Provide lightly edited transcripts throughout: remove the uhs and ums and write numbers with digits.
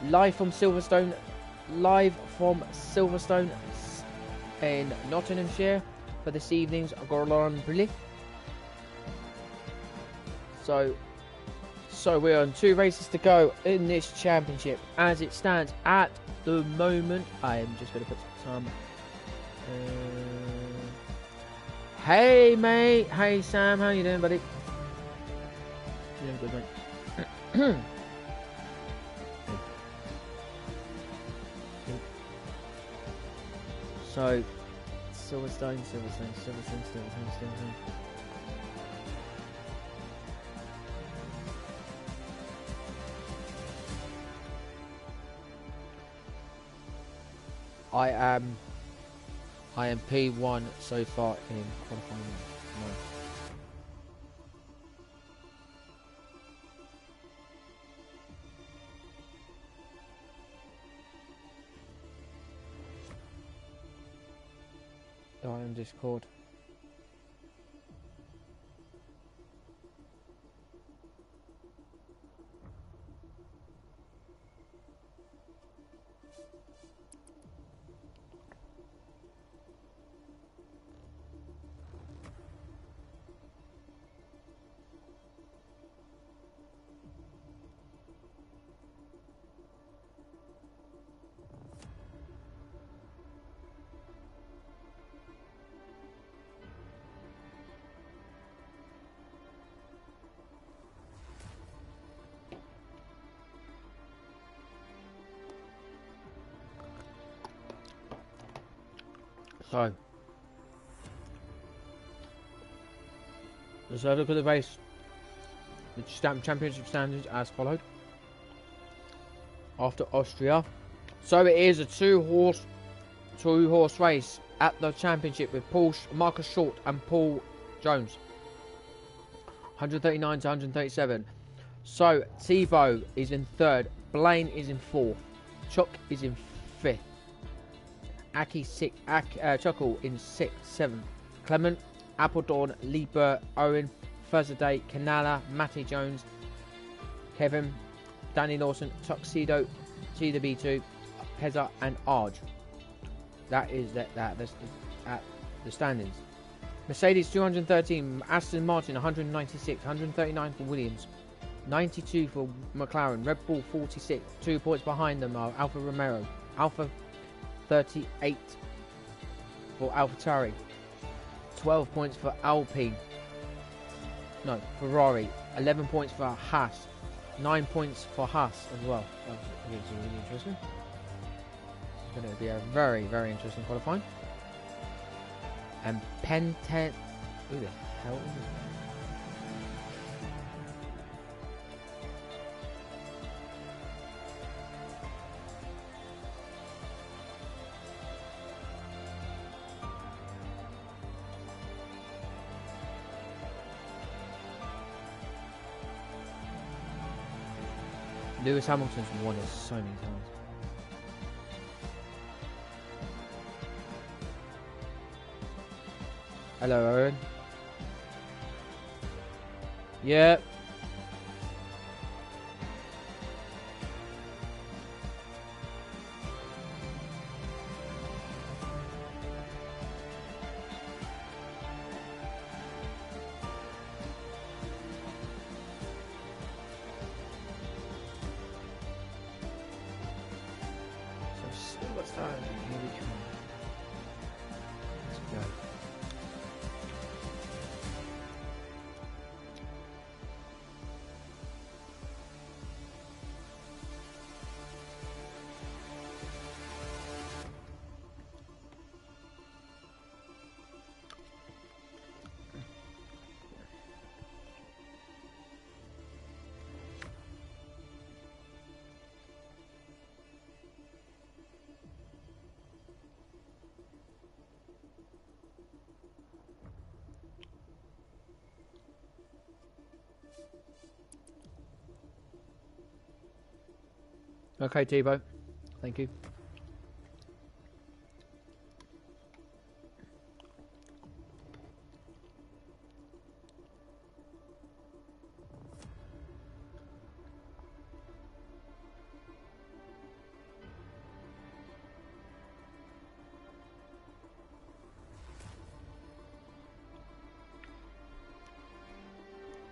live from Silverstone in Nottinghamshire for this evening's Grand Prix. So we're on 2 races to go in this championship as it stands at the moment. I am just going to put some. Hey mate, hey Sam, how you doing, buddy? Doing good, mate. So, Silverstone. I am P1 so far in qualifying. No. I am Discord. So, let's have a look at the race. The championship standings as followed. After Austria, so it is a two-horse race at the championship with Marcus Short and Paul Jones. 139 to 137. So Thibaut is in 3rd, Blaine is in 4th, Chuck is in 5th. Chuckle in 6th, 7th. Clement, Appledorn, Lieber, Owen, Thursday, Canala, Matty Jones, Kevin, Danny Lawson, Tuxedo, TWB2, Pezza, and Arj. That's at the standings. Mercedes 213, Aston Martin 196, 139 for Williams, 92 for McLaren, Red Bull 46. 2 points behind them are Alfa Romeo, Alfa 38 for AlphaTauri, 12 points for Alpine, no, Ferrari, 11 points for Haas, 9 points for Haas as well. That's really interesting. It's going to be a very, very interesting qualifying. And Penten, who the hell is it? Lewis Hamilton's won it so many times. Hello, Owen. Yeah. Okay, Tebow. Thank you.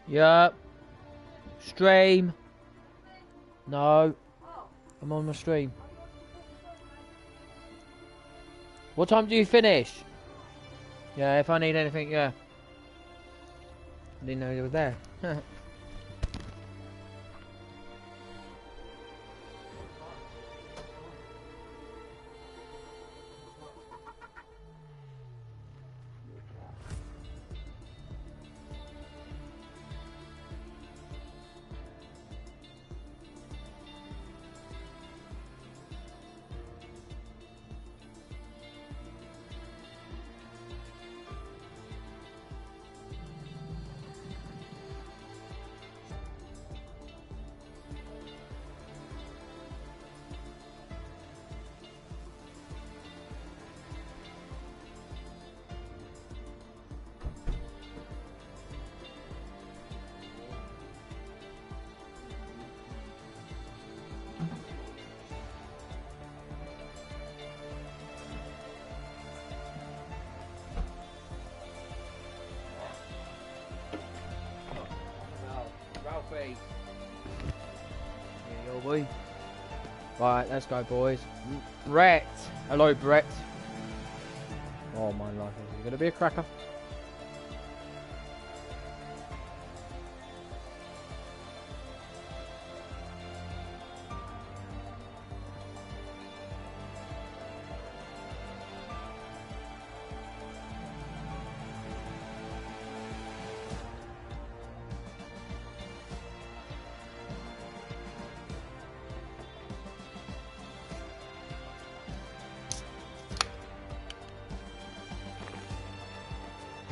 Yup. Stream. No. I'm on my stream. What time do you finish? Yeah, if I need anything, yeah. I didn't know you were there. Ralphie. Yeah, yo, boy. Right, let's go, boys. Brett. Hello, Brett. Oh, my life. Is it going to be a cracker?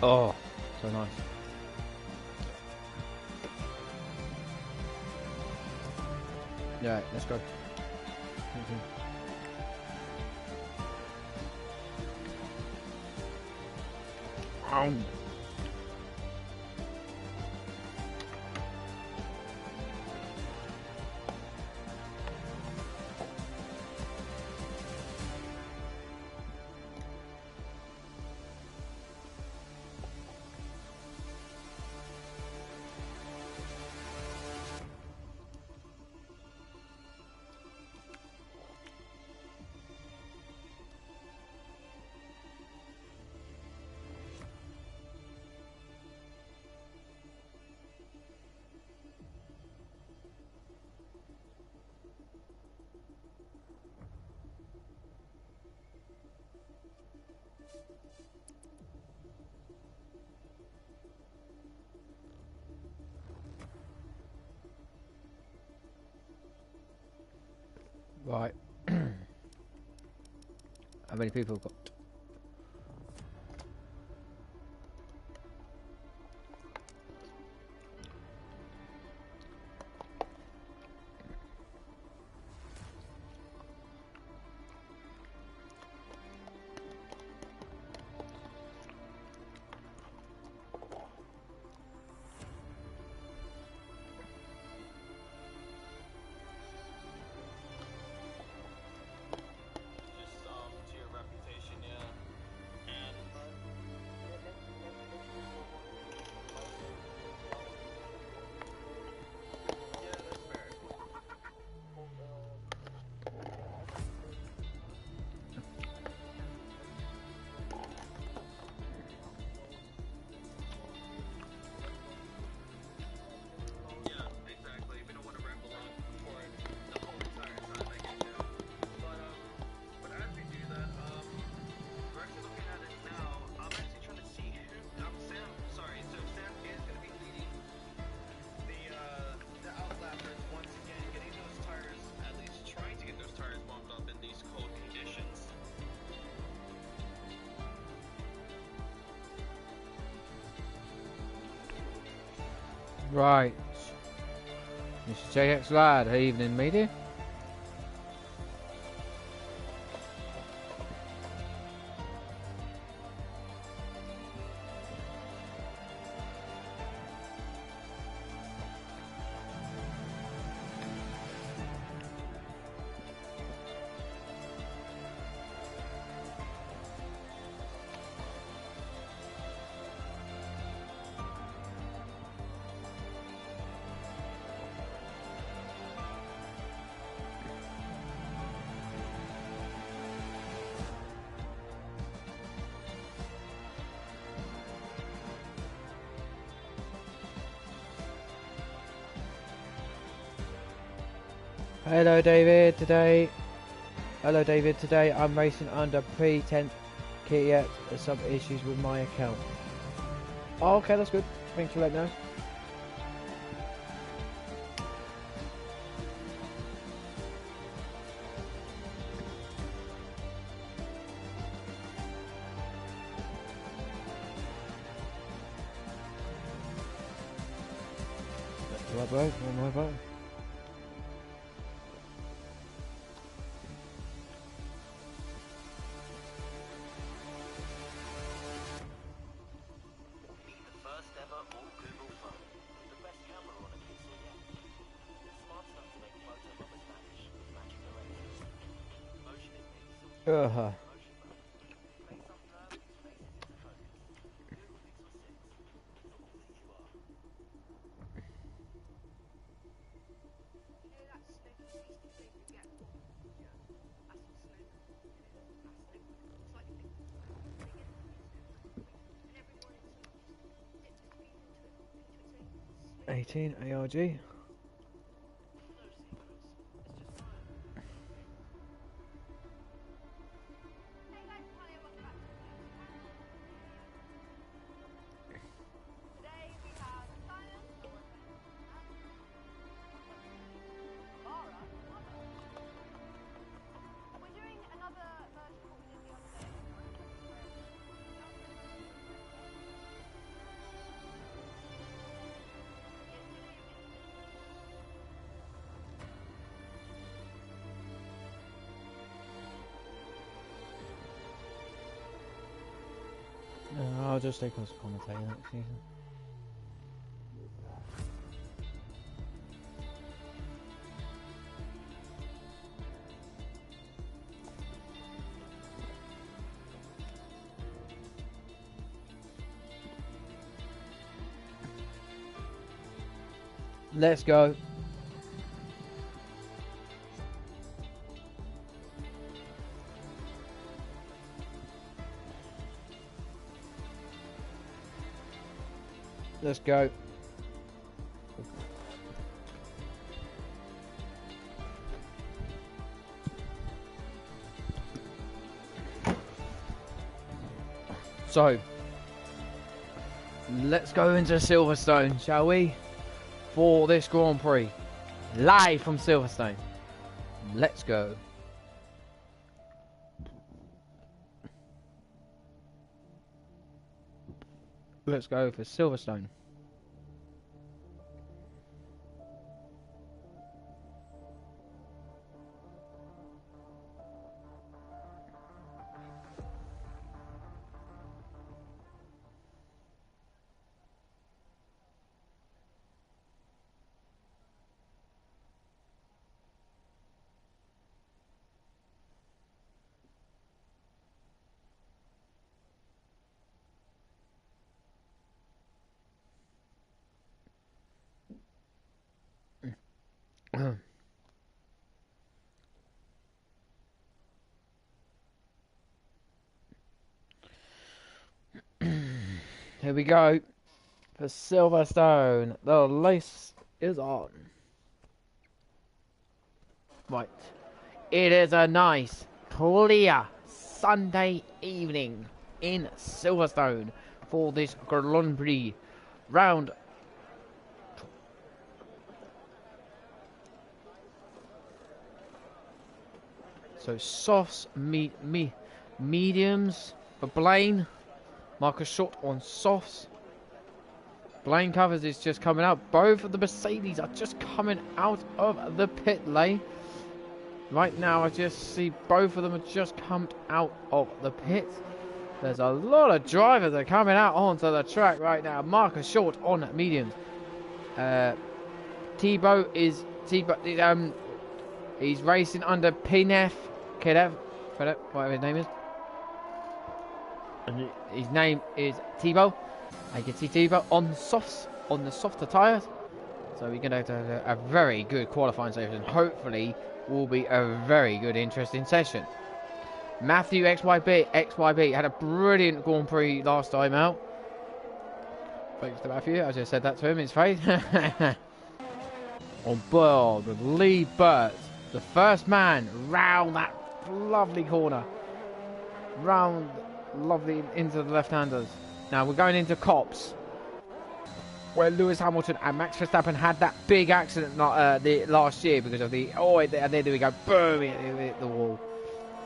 Oh, so nice. Yeah, let's go. Thank you. Right. How many people have got? Right. Mr. JX Lad, evening media. Hello David, today I'm racing under pre-10th kit yet. There's some issues with my account. Oh, okay, that's good. Thanks for letting me know. Right, bro, on my button. Uh-huh. ARG. I'll just take us commentating next season. Let's go. Let's go. So, let's go into Silverstone, shall we? For this Grand Prix. Live from Silverstone. Let's go. Let's go for Silverstone. Here we go for Silverstone. The race is on. Right. It is a nice, clear Sunday evening in Silverstone for this Grand Prix round. So softs, mediums for Blaine. Marcus Short on softs. Blaine Covers is just coming out. Both of the Mercedes are just coming out of the pit lane. Right now I just see both of them have just come out of the pit. There's a lot of drivers that are coming out onto the track right now. Marcus Short on mediums. Thibaut is he's racing under Kedev, whatever his name is. And his name is Thibaut. You can see Thibaut on softs, on the softer tyres. So we're going to have a very good qualifying session. Hopefully will be a very good, interesting session. Matthew XYB had a brilliant Grand Prix last time out. Thanks to Matthew, I just said that to him in his face. On board with Lee Burt The first man round that lovely corner. Round, lovely into the left-handers. Now we're going into Cops, where Lewis Hamilton and Max Verstappen had that big accident the last year because of the... Oh, and there we go. Boom! It hit the wall.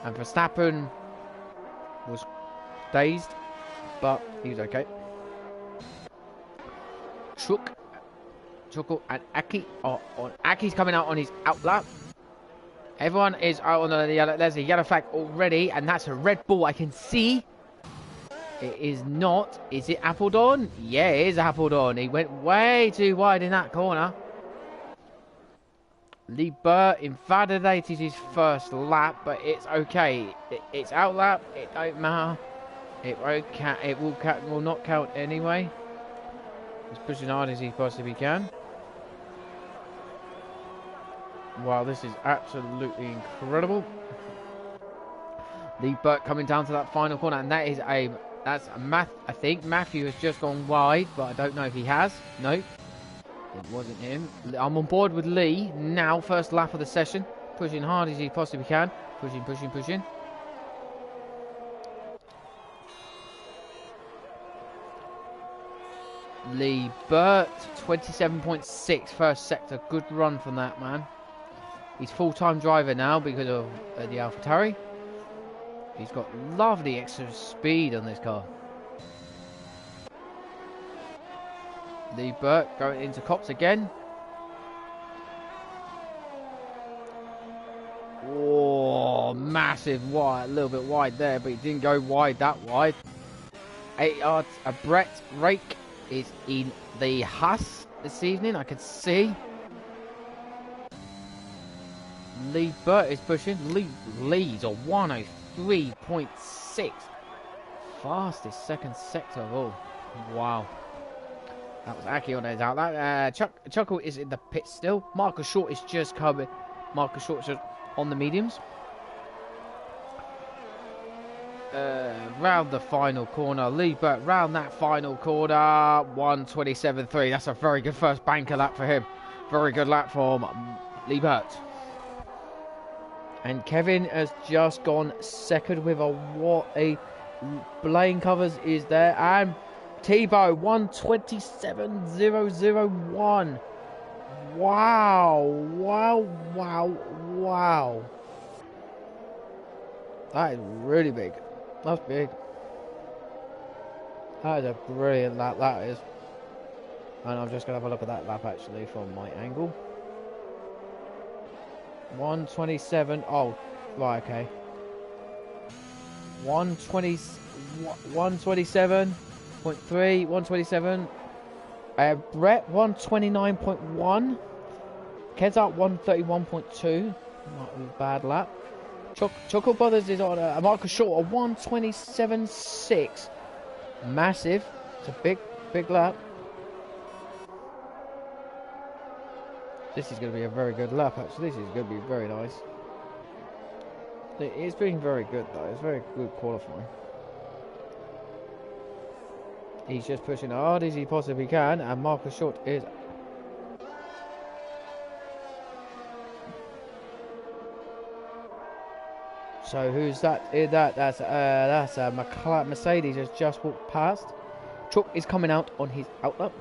And Verstappen was dazed, but he was okay. Choco and Aki are on. Aki's coming out on his out lap. Everyone is out on the yellow. There's a yellow flag already, and that's a Red Bull. I can see. It is not. Is it Appledorn? Yeah, it is Appledorn. He went way too wide in that corner. Lee Burt invalidated his first lap, but it's okay. It's out lap. It don't matter. It won't count. It will not count anyway. He's pushing hard as he possibly can. Wow, this is absolutely incredible. Lee Burt coming down to that final corner, and that's a I think Matthew has just gone wide, but I don't know if he has. Nope, it wasn't him. I'm on board with Lee now. First lap of the session, pushing hard as he possibly can. Pushing. Lee Burt, 27.6 first sector. Good run from that man. He's full-time driver now because of the AlphaTauri. He's got lovely extra speed on this car. Lee Burt going into Cops again. Oh, massive wide, a little bit wide there, but he didn't go wide that wide. 8 yards. Brett Rake is in the Haas this evening, I can see. Lee Burt is pushing. Lee's a 103.6. Fastest second sector of all. Wow. That was Aki on his outlet. Chuckle is in the pit still. Marcus Short is just coming. Marcus Short is on the mediums. Round the final corner. Lee Burt round that final corner. 127.3. That's a very good first banker lap for him. Very good lap for Lee Burt. And Kevin has just gone second with what a Blaine covers is there. And Tebow 127.001. Wow. That is really big. That's big. That is a brilliant lap, that is. And I'm just going to have a look at that lap actually from my angle. 127. Oh, right, okay. 127.3, 127. Brett 129.1. Kezart 131.2. Might be a bad lap. Chuckle Brothers is on a Marcus Short, a 127.6. Massive. It's a big lap. This is going to be a very good lap, actually. This is going to be very nice. It's been very good, though. It's very good qualifying. He's just pushing hard as he possibly can, and Marcus Short is... So who's that? That's a Mercedes has just walked past. Chuck is coming out on his outlap.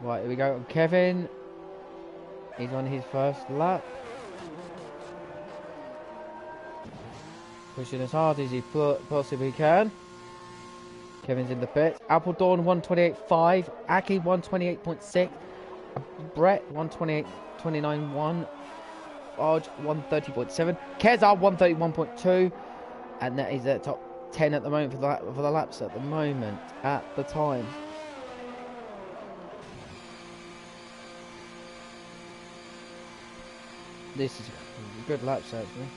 Right, here we go. Kevin. He's on his first lap. Pushing as hard as he possibly can. Kevin's in the pits. Appledorn 128.5. Aki 128.6. Brett 128.29.1. Arj 130.7. Kezar 131.2. And that is at top 10 at the moment for the laps at the moment. At the time. This is a good laps actually.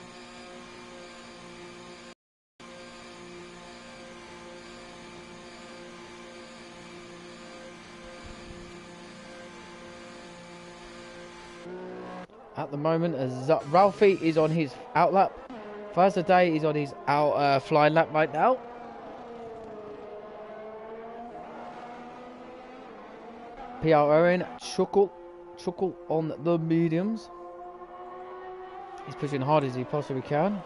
At the moment, Ralphie is on his out lap. First Day is on his flying lap right now. PR Owen, Chuckle on the mediums. He's pushing hard as he possibly can.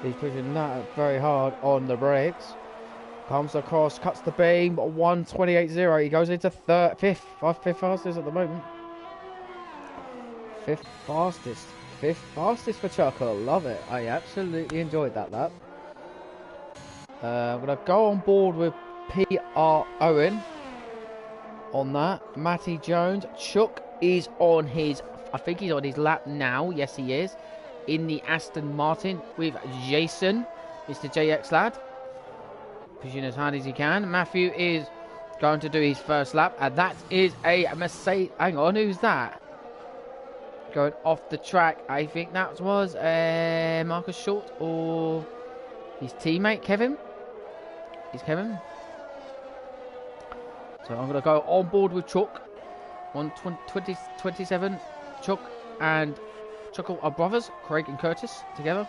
He's pushing that very hard on the brakes. Comes across, cuts the beam, 1:28.0. He goes into fifth fastest at the moment. Fifth fastest for Chuckle. Love it. I absolutely enjoyed that lap. I'm gonna go on board with PR Owen on that. Matty Jones. Chuck is on his, I think he's on his lap now. Yes, he is. In the Aston Martin with Jason, Mr. JX lad. Pushing as hard as he can. Matthew is going to do his first lap, and that is a Mercedes. Hang on, who's that? Going off the track. I think that was Marcus Short or his teammate Kevin. Is Kevin? So I'm going to go on board with Chuck. 1:27. Chuck and Chuckle are brothers. Craig and Curtis together.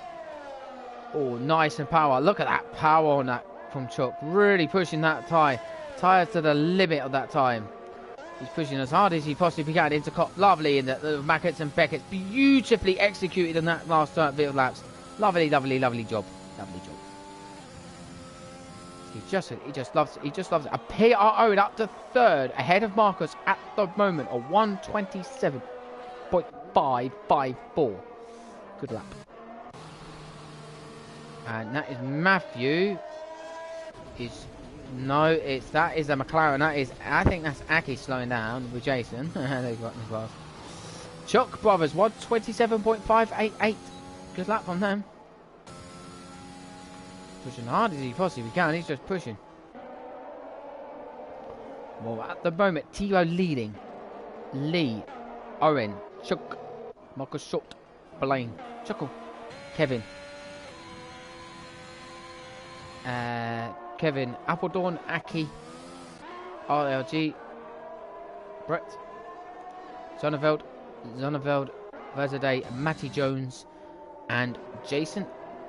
Oh, nice and power. Look at that power on that from Chuck. Really pushing that tyre to the limit of that time. He's pushing as hard as he possibly can into Cop. Lovely in the Mackett's and Beckett's. Beautifully executed in that last bit of laps. Lovely, lovely, lovely job. Lovely job. He just loves it. A PR Owen up to third, ahead of Marcus at the moment, a 1:27.554. Good lap. And that is Matthew. That is a McLaren. I think that's Aki slowing down with Jason. They've got as well. Chuck Brothers 1:27.588. Good lap from them. Pushing hard as he possibly can. He's just pushing. Well, at the moment, Tio leading. Lee, Owen, Chuck, Marcus Short, Blaine, Chuckle, Kevin. Kevin, Appledorn, Aki, RLG, Brett, Zonneveld, Verzade, Matty Jones, and Jason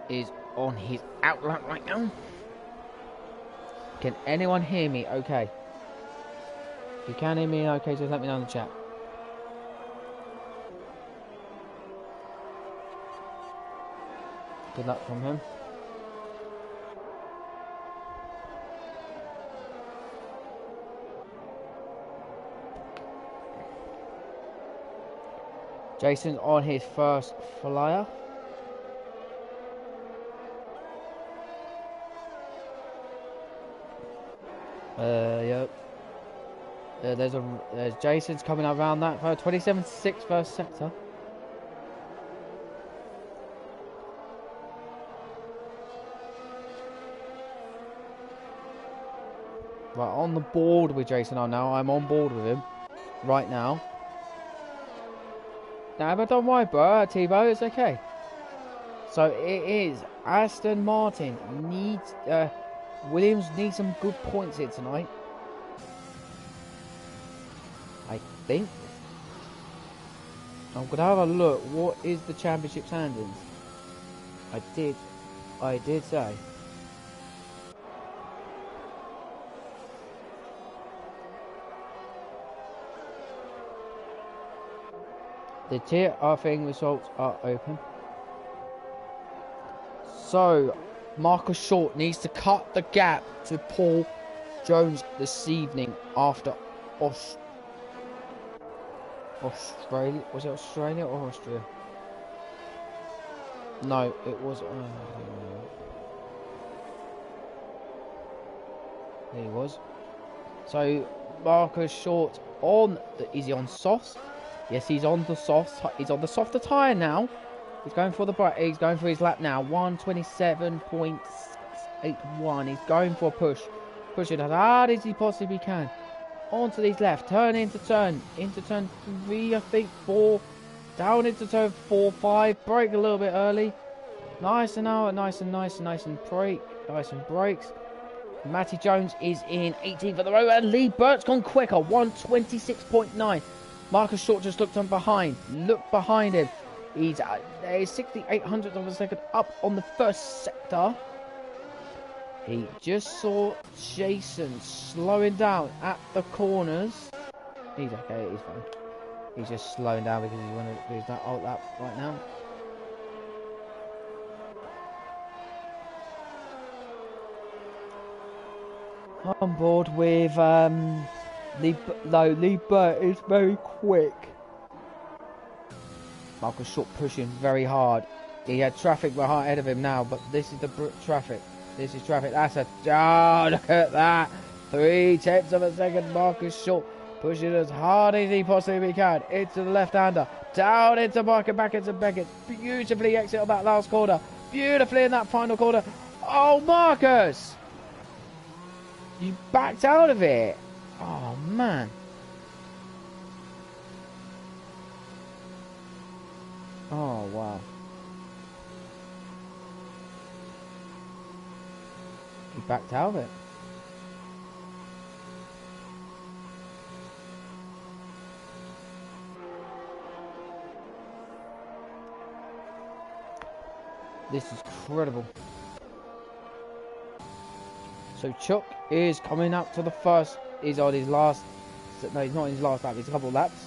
is on his outlet right now. Can anyone hear me okay? If you can hear me okay, just let me know in the chat. Good luck from him. Jason's on his first flyer. Yep. There's Jason's coming around that for 27.6 first sector. Right, on the board with Jason now. I'm on board with him right now. Nah, but don't worry, bro, T-Bo, it's okay. So it is Aston Martin needs Williams needs some good points here tonight. I think. I'm gonna have a look. What is the championship standings? I did say. The tier thing results are open. So Marcus Short needs to cut the gap to Paul Jones this evening after Australia. Was it Australia or Austria? No, it was. There he was. So Marcus Short on. Is he on softs? Yes, he's on the softs. He's on the softer tyre now. He's going for He's going for his lap now. 1:27.681. He's going for a push. Pushing as hard as he possibly can. Onto his left. Turn into turn. Into turn 3, I think. 4. Down into turn 4, 5. Brake a little bit early. Nice and out. Nice and brake. Nice and brakes. Matty Jones is in 18th at the row. And Lee Burt's gone quicker. 1:26.9. Marcus Short just looked on behind. Look behind him. He's 68 hundredths of a second up on the first sector. He just saw Jason slowing down at the corners. He's okay, he's fine. He's just slowing down because he's wanting to lose that alt lap right now. On board with Lee Burt is very quick. Marcus Short pushing very hard. He had traffic right ahead of him now, but this is the traffic. This is traffic. That's a... Oh, look at that. 0.3 of a second. Marcus Short pushing as hard as he possibly can. Into the left-hander. Down into Barker, back into Beckett. Beautifully exit on that last corner. Beautifully in that final corner. Oh, Marcus! You backed out of it. Oh, man. Oh, wow. He backed out of it. This is incredible. So Chuck is coming up to the first. He's on his last. No, he's not in his last lap. He's a couple of laps.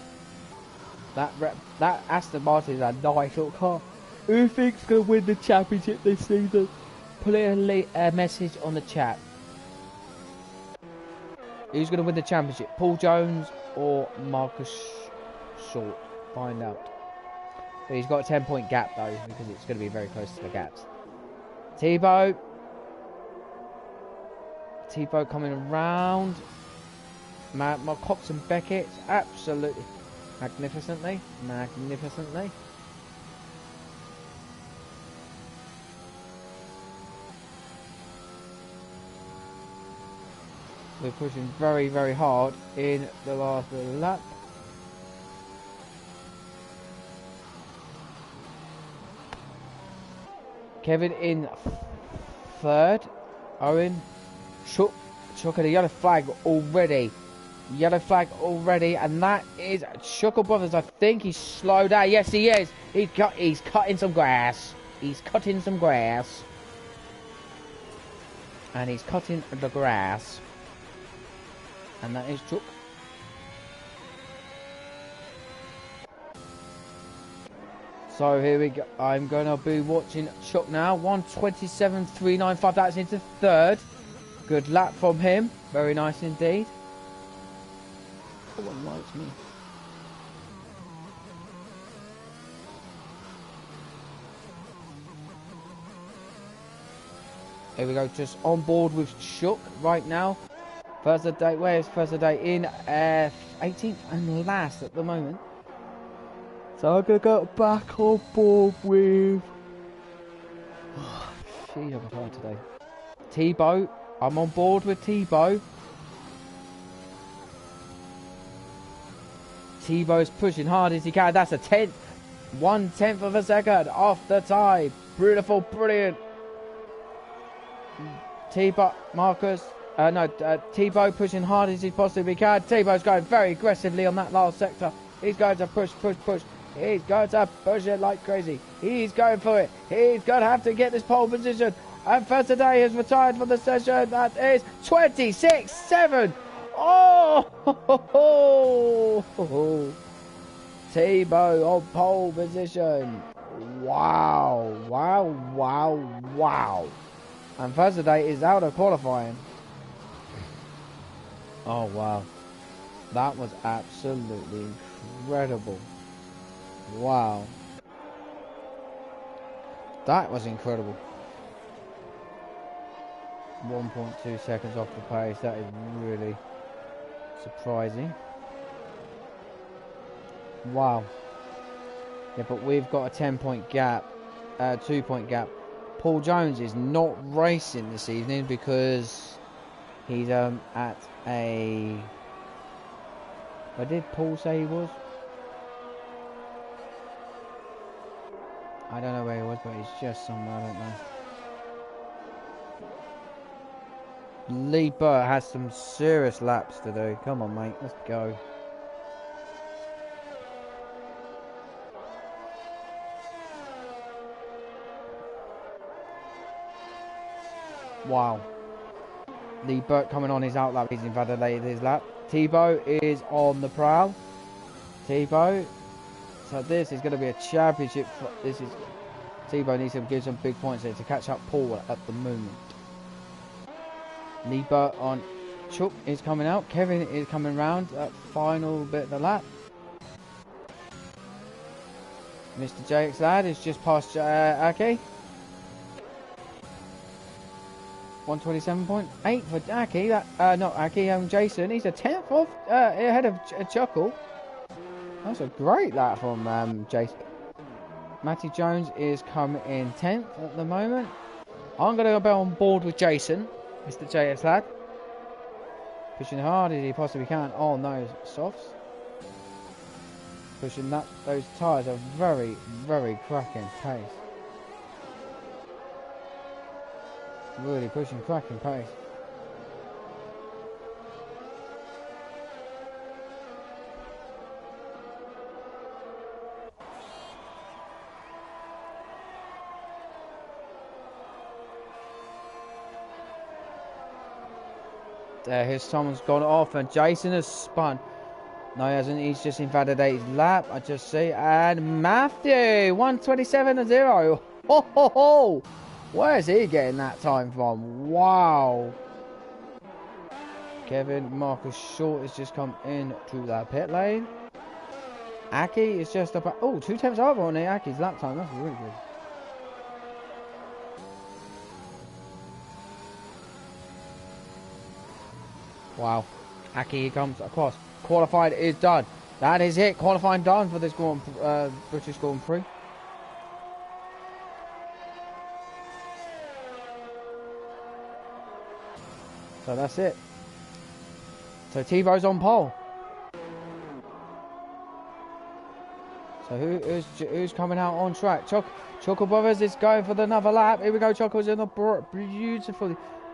That Aston Martin is a nice little car. Who thinks gonna win the championship this season? Put a message on the chat. Who's gonna win the championship? Paul Jones or Marcus Short? Find out. But he's got a 10-point gap though, because it's going to be very close to the gaps. Tebow coming around. Cox and Beckett, absolutely magnificently. We're pushing very, very hard in the last lap. Kevin in third. Owen Chuck at a yellow flag already. Yellow flag already, and that is Chuckle Brothers. I think he's slowed down. Yes, he is. He's cutting some grass. He's cutting some grass. And he's cutting the grass. And that is Chuck. So here we go. I'm going to be watching Chuck now. 1:27.395. That's into third. Good lap from him. Very nice indeed. No one likes me. Here we go. Just on board with Chuck right now. First of the day. Where's first of the day? In 18th and last at the moment. So I'm going to go back on board with... Jeez, I'm tired today. Tebow. I'm on board with Tebow. Tebow's pushing hard as he can. That's a 10th. 1/10 of a second off the tie. Beautiful, brilliant. Tebow, Marcus. Tebow pushing hard as he possibly can. Tebow's going very aggressively on that last sector. He's going to push. He's going to push it like crazy. He's going for it. He's going to have to get this pole position. And first today has retired from the session. That is 26.7. Oh! Tebow on pole position. Wow. And first today is out of qualifying. Oh, wow. That was absolutely incredible. Wow. That was incredible. 1.2 seconds off the pace. That is really surprising. Wow. Yeah, but we've got a 10-point gap. 2-point gap. Paul Jones is not racing this evening because he's at a... Where did Paul say he was? I don't know where he was, but he's just somewhere, I don't know. Lee Burt has some serious laps to do. Come on, mate, let's go. Wow. Lee Burt coming on his outlap. He's invalidated his lap. Tebow is on the prowl. Tebow. So this is going to be a championship. This is Tebow needs to give some big points here to catch up Paul at the moment. Lee Burt on Chuck is coming out. Kevin is coming round at final bit of the lap. Mr. JX Lad is just past Aki. 127.8 for Aki. Not Aki, Jason. He's a 10th off ahead of Chuckle. That's a great lap from Jason. Matty Jones is coming in 10th at the moment. I'm going to go on board with Jason, Mr. JX Lad. Pushing hard as he possibly can on those softs. Pushing those tyres are very, very cracking pace. Really pushing cracking pace. There, his someone's gone off and Jason has spun. No, he hasn't. He's just invalidated his lap. I just see. And Matthew, 127.0. Ho, ho, ho. Where's he getting that time from? Wow. Kevin Marcus Short has just come into the pit lane. Aki is just about... Oh, 2 tenths over on Aki's lap time. That's really good. Wow. Aki comes across. Qualified is done. That is it. Qualifying done for this British Grand Prix. So that's it. So Tebow's on pole. So who's coming out on track? Chuckle Brothers is going for another lap. Here we go. Chuckle's in a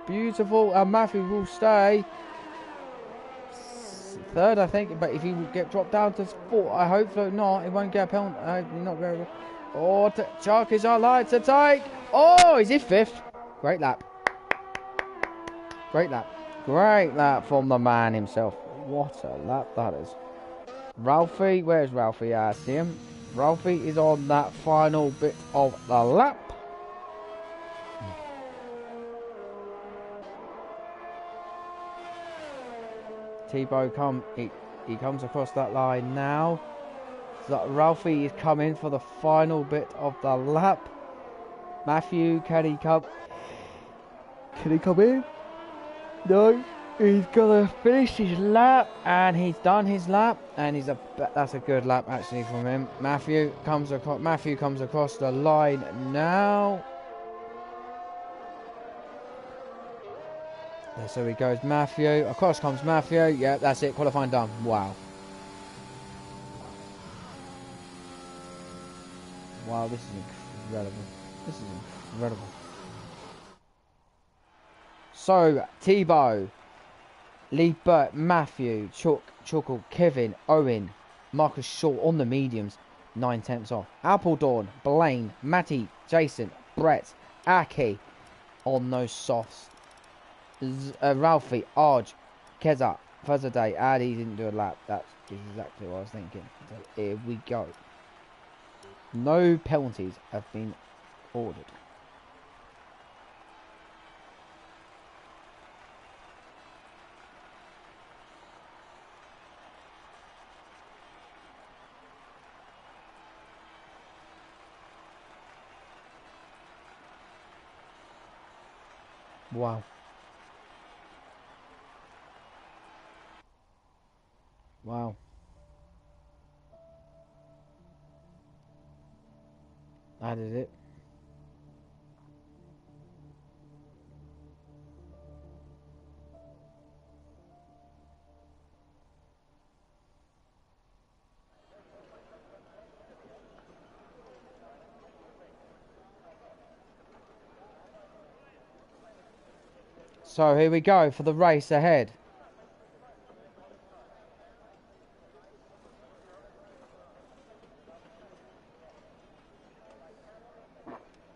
beautiful. Matthew will stay third, I think. But if he will get dropped down to 4th, I hope so. Not. He won't get a penalty. Not very. Oh, Chuck is on line to take. Oh, is he 5th? Great lap. Great lap. Great lap from the man himself. What a lap that is. Ralphie, where's Ralphie? I see him. Ralphie is on that final bit of the lap. Tebow he comes across that line now. So Ralphie is coming for the final bit of the lap. Matthew, can he come in? No, he's gonna finish his lap, and he's done his lap, and that's a good lap actually from him. Matthew comes across the line now. There, so he goes Matthew. Across comes Matthew. Yeah, that's it. Qualifying done. Wow. Wow, this is incredible. This is incredible. So, Tebow, Lee Burt, Matthew, Chuckle, Kevin, Owen, Marcus Short on the mediums, 9 tenths off. Appledorn, Blaine, Matty, Jason, Brett, Aki on those softs. Ralphie, Arj, Keza, Thursday, and he didn't do a lap. That's exactly what I was thinking. So here we go. No penalties have been ordered. Wow. Wow. That is it. So here we go for the race ahead.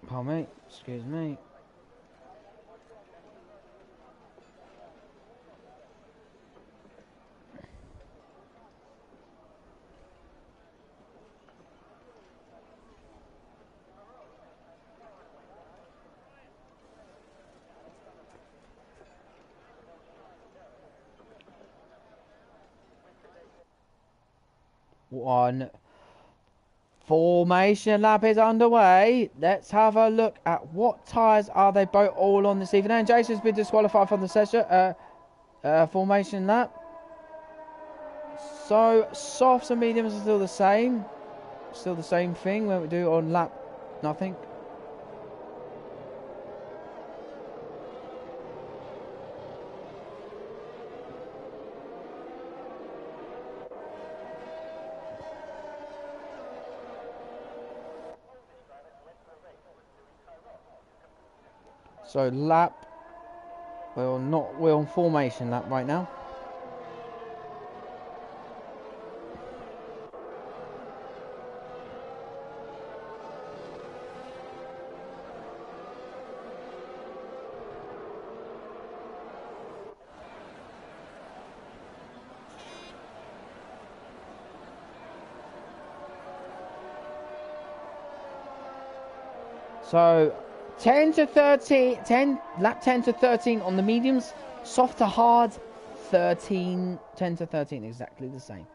Pardon me, excuse me. One formation lap is underway. Let's have a look at what tyres are they both all on this evening. And Jason's been disqualified from the session formation lap. So softs and mediums are still the same. Still the same thing when we do on lap nothing. So lap, we're on formation lap right now. So 10 to 13, lap 10 to 13 on the mediums, soft to hard, 10 to 13, exactly the same.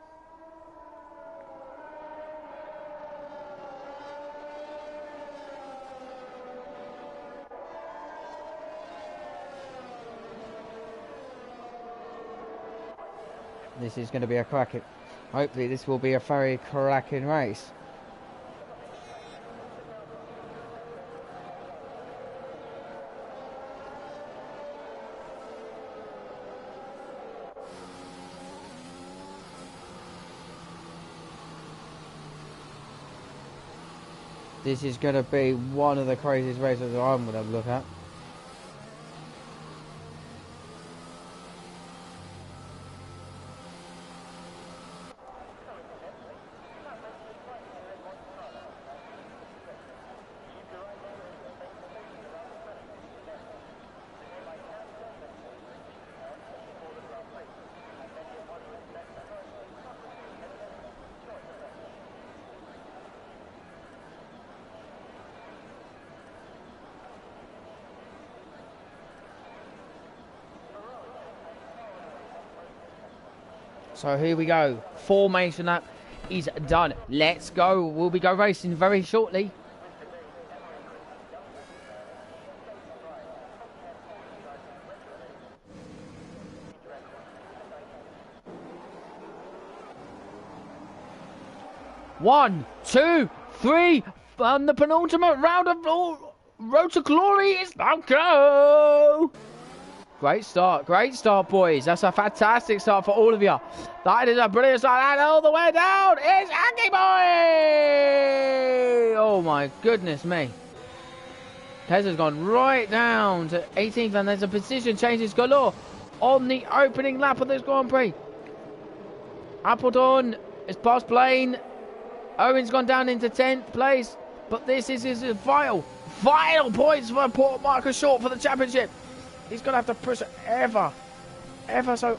This is going to be a cracking, hopefully this will be a very cracking race. This is going to be one of the craziest races I'm going to look at. So here we go. Formation lap is done. Let's go. We'll be go racing very shortly. One, two, three, and the penultimate round of Road to Glory is now go. Great start, boys. That's a fantastic start for all of you. That is a brilliant start, and all the way down is Andy Boy! Oh my goodness me. Tez has gone right down to 18th, and there's a position changes galore on the opening lap of this Grand Prix. Appleton is past Blaine. Owen's gone down into 10th place, but this is vital points for Port Marcus Short for the championship. He's going to have to push ever so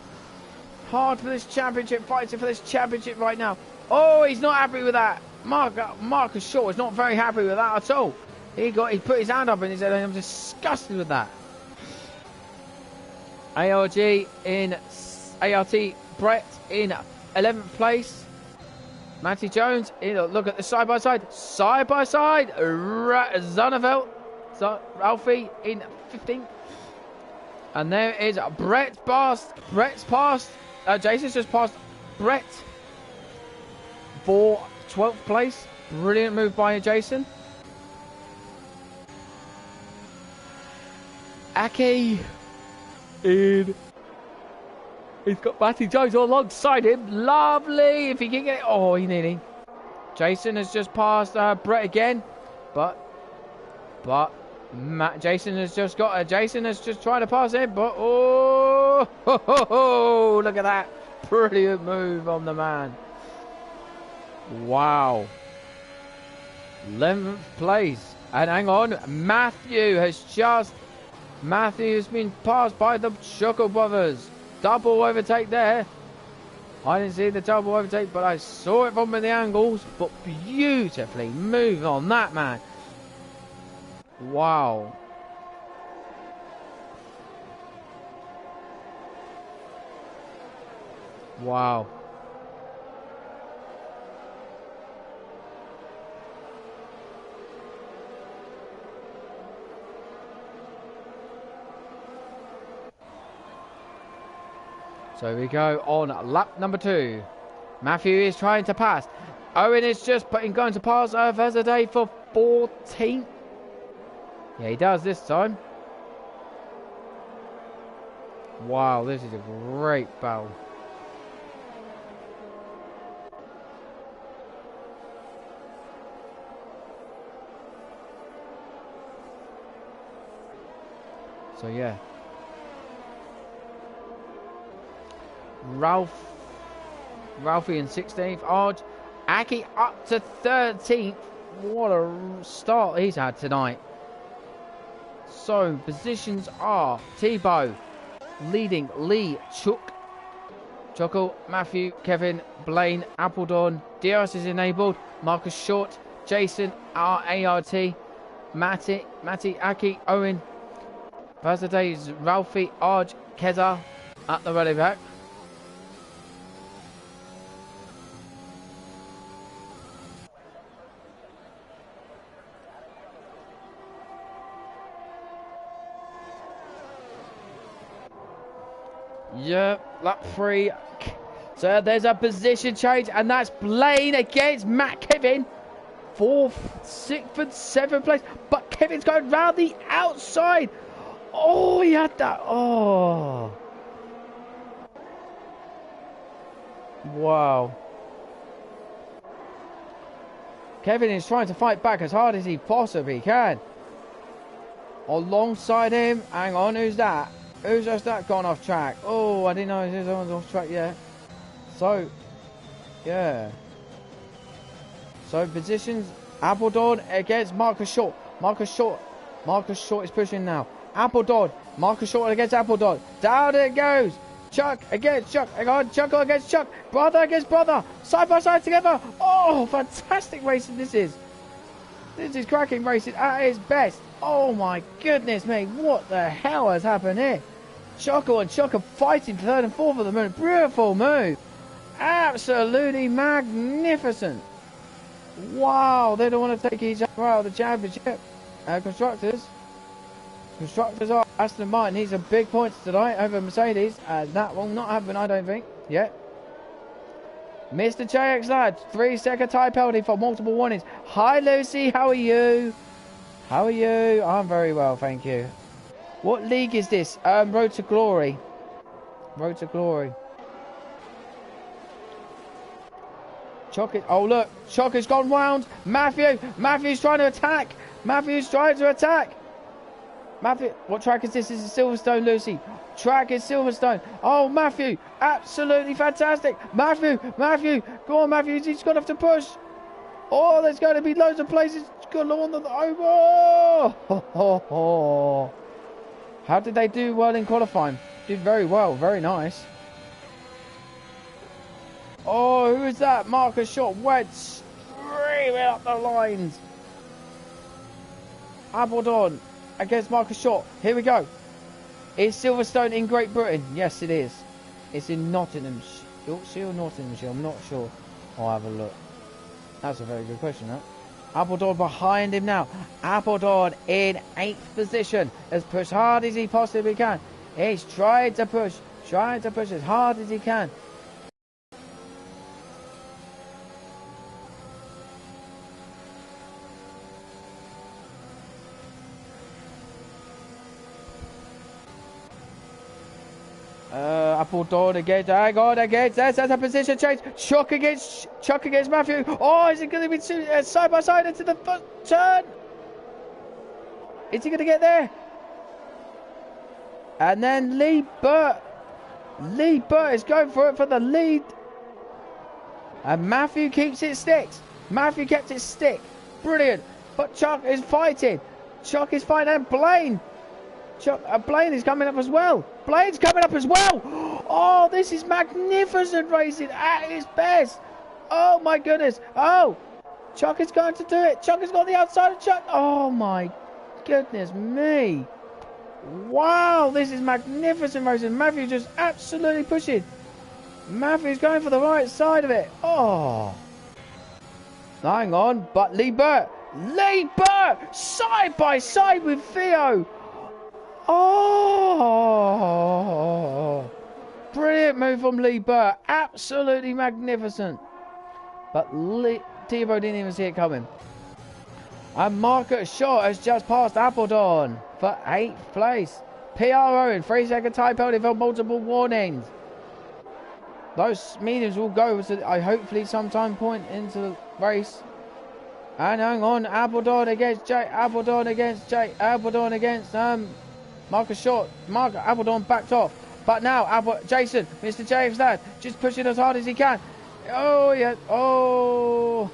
hard for this championship, fighting for this championship right now. Oh, he's not happy with that. Marcus Short is not very happy with that at all. He put his hand up and he said, I'm disgusted with that. ART Brett in 11th place. Matty Jones, look at the side-by-side. Zonneveld, Ralphie in 15th. And there is Brett's passed. Jason's just passed Brett for 12th place. Brilliant move by Jason. Aki in. He's got Matty Jones alongside him. Lovely. If he can get it. Oh, he nearly. Jason has just passed Brett again. But Jason has just got Jason has just tried to pass him, but oh, look at that. Brilliant move on the man. Wow. 11th place. And hang on, Matthew has been passed by the Choco Brothers. Double overtake there. I didn't see the double overtake, but I saw it from the angles. But beautifully moved on that man. Wow. Wow. So we go on lap number 2. Matthew is trying to pass. Owen is just going to pass Verzadeh for 14th. Yeah, he does this time. Wow, this is a great battle. So yeah. Ralphie in 16th. Arj. Aki up to 13th. What a start he's had tonight. So positions are Tebow leading, Lee, Chuck, Choco, Matthew, Kevin, Blaine, Appledorn, Diaz is enabled, Marcus Short, Jason, ART, Matty, Aki, Owen, Verzadeh's Ralphie, Arj, Keza at the rally back. Yeah, lap 3. So there's a position change, and that's Blaine against Matt Kevin. 4th, 6th, and 7th place. But Kevin's going round the outside. Oh, he had that. Oh. Wow. Kevin is trying to fight back as hard as he possibly can. Alongside him, hang on, who's that? Who's just that gone off track? Oh, I didn't know there's someone off track yet. So, yeah. So, positions. Appledorn against Marcus Short. Marcus Short is pushing now. Appledorn. Marcus Short against Appledorn. Down it goes. Chuck against Chuck. Hang on. Chuck against Chuck. Brother against brother. Side by side together. Oh, fantastic racing this is. This is cracking racing at its best. Oh my goodness me. What the hell has happened here? Choco and Chuck are fighting 3rd and 4th of the move. Beautiful move. Absolutely magnificent. Wow, they don't want to take each other out of the championship. Constructors are Aston Martin. Needs some big points tonight over Mercedes. That will not happen, I don't think, yet. Mr. JX lad, 3-second tyre penalty for multiple warnings. Hi Lucy, how are you? How are you? I'm very well, thank you. What league is this? Road to Glory. Road to Glory. Oh look, Chock has gone round. Matthew's trying to attack. Matthew, what track is this? This is Silverstone, Lucy. Track is Silverstone. Oh, Matthew, absolutely fantastic. Matthew, go on, Matthew. He's got to have to push. Oh, there's going to be loads of places. Good on the over. Oh. How did they do well in qualifying? Did very well. Very nice. Oh, who is that? Marcus Short went screaming up the lines. Appledorn against Marcus Short. Here we go. Is Silverstone in Great Britain? Yes, it is. It's in Nottinghamshire. Yorkshire or Nottinghamshire? I'm not sure. I'll have a look. That's a very good question, that. Appledorn behind him now. Appledorn in 8th position. Has pushed hard as he possibly can. He's trying to push as hard as he can. Appledorn against, hang on, against, that's a position change. Chuck against Matthew. Oh, is it going to be side by side into the first turn? Is he going to get there? And then Lee Burt is going for it for the lead. And Matthew keeps it sticks. Matthew kept it stick. Brilliant. But Chuck is fighting. And Blaine. Blaine is coming up as well. Oh, this is magnificent racing at its best. Oh my goodness. Oh, Chuck is going to do it. Chuck has got the outside of Chuck. Oh my goodness me. Wow, this is magnificent racing. Matthew just absolutely pushing. Matthew's going for the right side of it. Oh. Hang on, but Lee Burt side by side with Theo. Oh, Brilliant move from Lee Burt. Absolutely magnificent. But Tebow didn't even see it coming. And Marcus Short has just passed Appledorn for 8th place. PR Owen, 3-second time penalty for multiple warnings. Those mediums will go to hopefully sometime point into the race. And hang on, Appledorn against Jake, Appledorn against Jake, Appledorn against Marcus Short. Appledorn backed off. But now Jason, Mr. James Ladd, just pushing as hard as he can. Oh yeah, oh.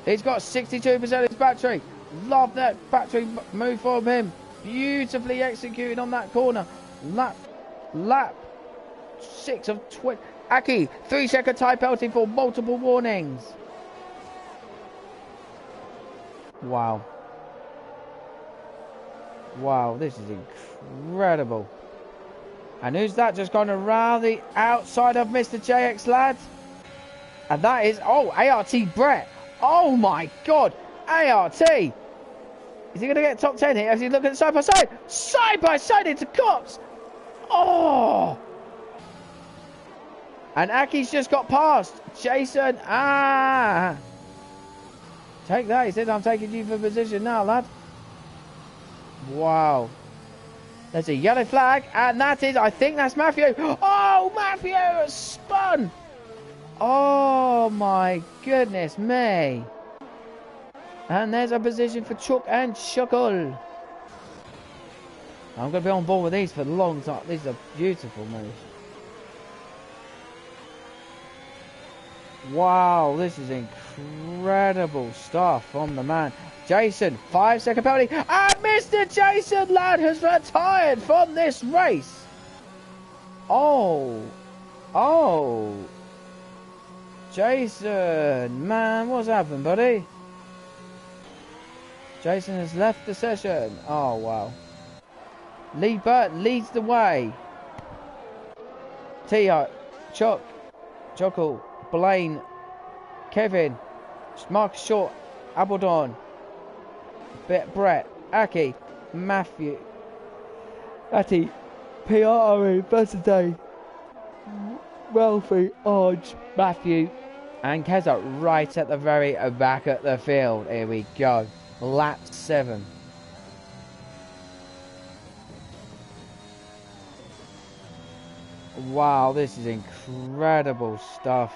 He's got 62% of his battery. Love that battery move from him. Beautifully executed on that corner. Lap 6 of 20. Aki, 3-second time penalty for multiple warnings. Wow. Wow, this is incredible. And who's that just gone around the outside of Mr. JX Ladd? And that is, oh, ART Brett. Oh my God, ART. Is he going to get top 10 here? As he looking side by side? Side by side into Cox. Oh. And Aki's just got past. Jason, take that. He said, I'm taking you for position now, lad. Wow. There's a yellow flag, and that is, I think that's Matthew. Oh, Matthew has spun. Oh, my goodness me. And there's a position for Chuck and Chuckle. I'm going to be on board with these for a long time. These are beautiful moves. Wow, this is incredible stuff from the man. Jason, 5-second penalty. And Mr. Jason Ladd has retired from this race. Oh. Jason, man, what's happened, buddy? Jason has left the session. Oh, wow. Lee Burt leads the way. Tio, Chuck, Chuckle, Blaine, Kevin, Marcus Short, Appledorn, Brett, Aki, Matthew, Atty, PRO, Birthday, Ralphie, Odge, Matthew, and Keza right at the very back at the field. Here we go. Lap 7. Wow, this is incredible stuff.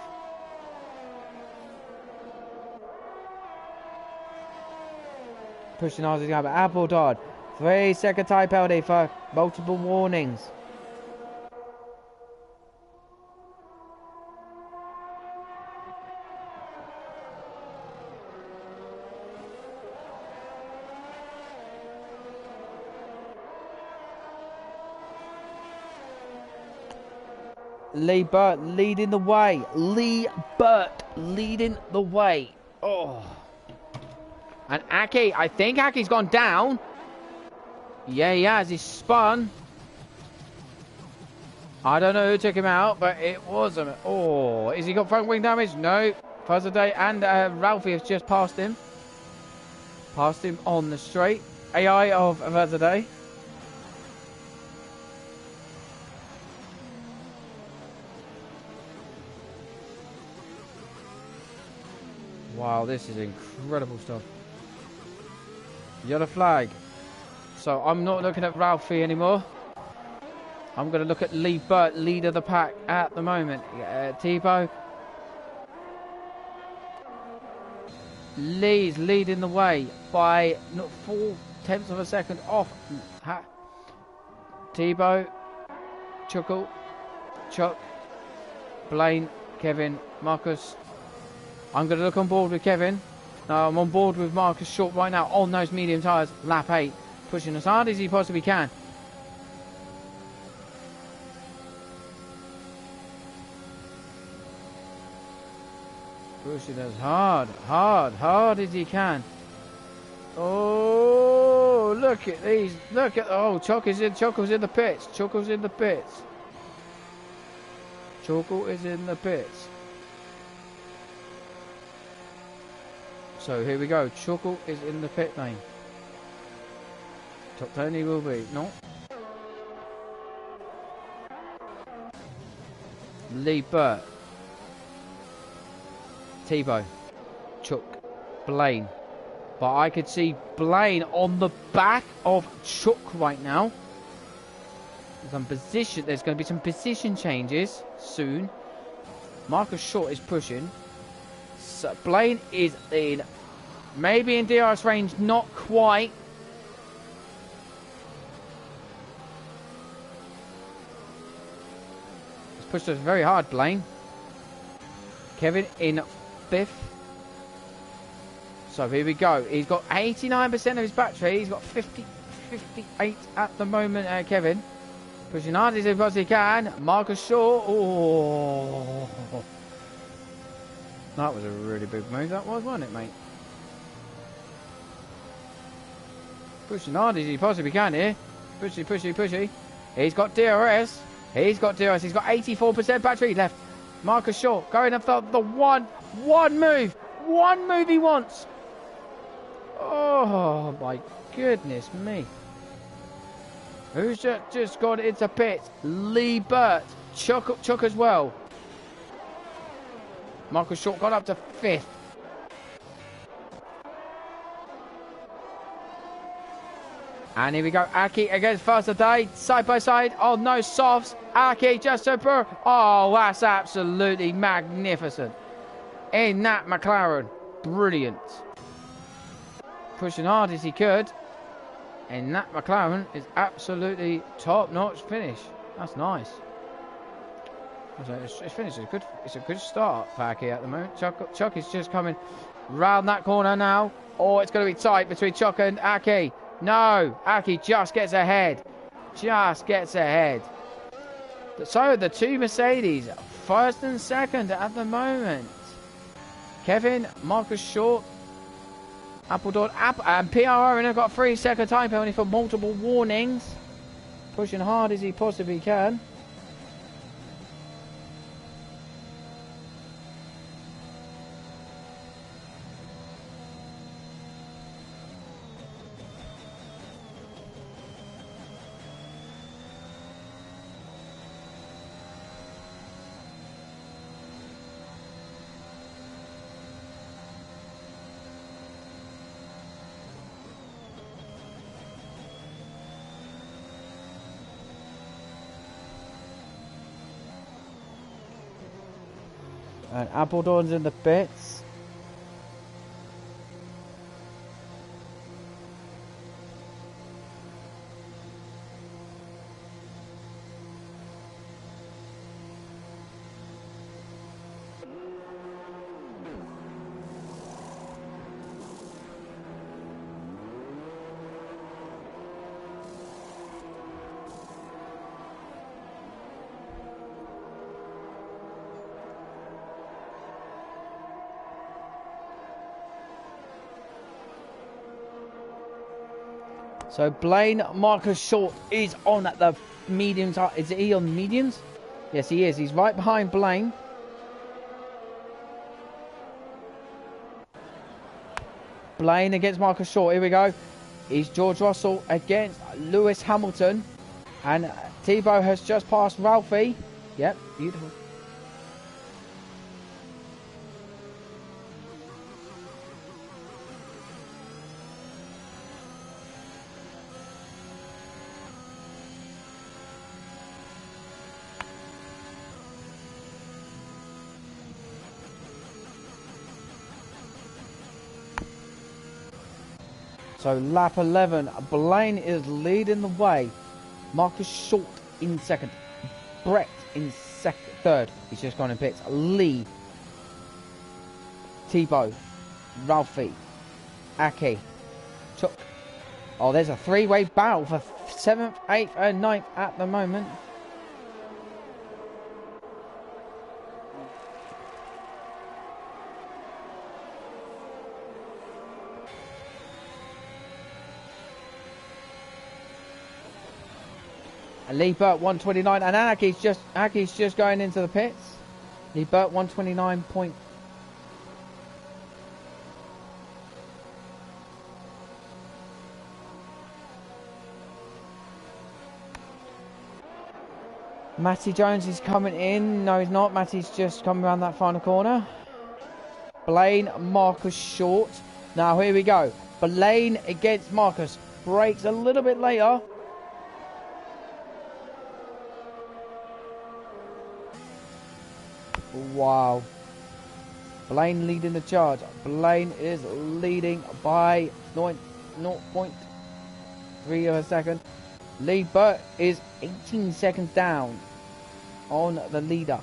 Pushing hard as he can, but Appledorn, 3-second time penalty for multiple warnings. Lee Burt leading the way. Lee Burt leading the way. Oh. And Aki, I think Aki's gone down. Yeah, he has. He's spun. I don't know who took him out, but it was him. Oh, has he got front wing damage? No. Fuzzaday and Ralphie has just passed him. Passed him on the straight. AI of Fuzzaday. Wow, this is incredible stuff. Yellow flag. So I'm not looking at Ralphie anymore. I'm going to look at Lee Burt, leader of the pack at the moment. Tebow. Lee's leading the way by 0.4 of a second off. Tebow. Chuck. Blaine. Kevin. Marcus. I'm going to look on board with Kevin. I'm on board with Marcus Short right now on those medium tyres. Lap 8. Pushing as hard as he possibly can. Pushing as hard as he can. Oh, look at these. Look at, oh, Chuckle's in the pits. Chuckle's in the pits. Chuckle is in the pits. So here we go. Chuckle is in the pit lane. Top 10 he will be. No. Lee Burt, Tebow, Chuck, Blaine. But I could see Blaine on the back of Chuck right now. There's going to be some position changes soon. Marcus Short is pushing. So Blaine is in, maybe in DRS range, not quite. He's pushed us very hard, Blaine. Kevin in 5th. So here we go. He's got 89% of his battery. He's got 58 at the moment, Kevin. Pushing hard as he possibly can. Marcus Shaw. Oh. That was a really big move, that was, wasn't it, mate? Pushing hard as he possibly can here. Pushy, pushy, pushy. He's got DRS. He's got DRS. He's got 84% battery left. Marcus Shaw going after the one move. One move he wants. Oh, my goodness me. Who's just got into pits? Lee Burt. Chuck as well. Marcus Short got up to 5th. And here we go. Aki against First Day. Side by side. Oh no, softs. Aki just super. Oh, that's absolutely magnificent. In that McLaren. Brilliant. Pushing hard as he could. And that McLaren is absolutely top-notch finish. That's nice. It's finished. It's a good start for Aki at the moment. Chuck is just coming round that corner now. Oh, it's going to be tight between Chuck and Aki. No, Aki just gets ahead. Just gets ahead. So the two Mercedes, 1st and 2nd at the moment. Kevin, Marcus Short, Appledorn, and PRO have got a 3-second time penalty for multiple warnings. Pushing hard as he possibly can. And Appledorn's in the pits. So Blaine Marcus Short is on at the mediums. Is he on the mediums? Yes, he is. He's right behind Blaine. Blaine against Marcus Short. Here we go. He's George Russell against Lewis Hamilton. And Tebow has just passed Ralphie. Yep, beautiful. So lap 11, Blaine is leading the way. Marcus Short in 2nd. Brett in 3rd. He's just gone in pits. Lee. Tebow. Ralphie. Aki. Chuck. Oh, there's a 3-way battle for 7th, 8th and 9th at the moment. Lee Burt 129 and Aki's just going into the pits. Lee Burt 129 point. Matty Jones is coming in. No, he's not. Matty's just coming around that final corner. Blaine, Marcus short. Now, here we go. Blaine against Marcus. Breaks a little bit later. Wow. Blaine leading the charge. Blaine is leading by 0.3 of a second. Lead Burt is 18 seconds down on the leader.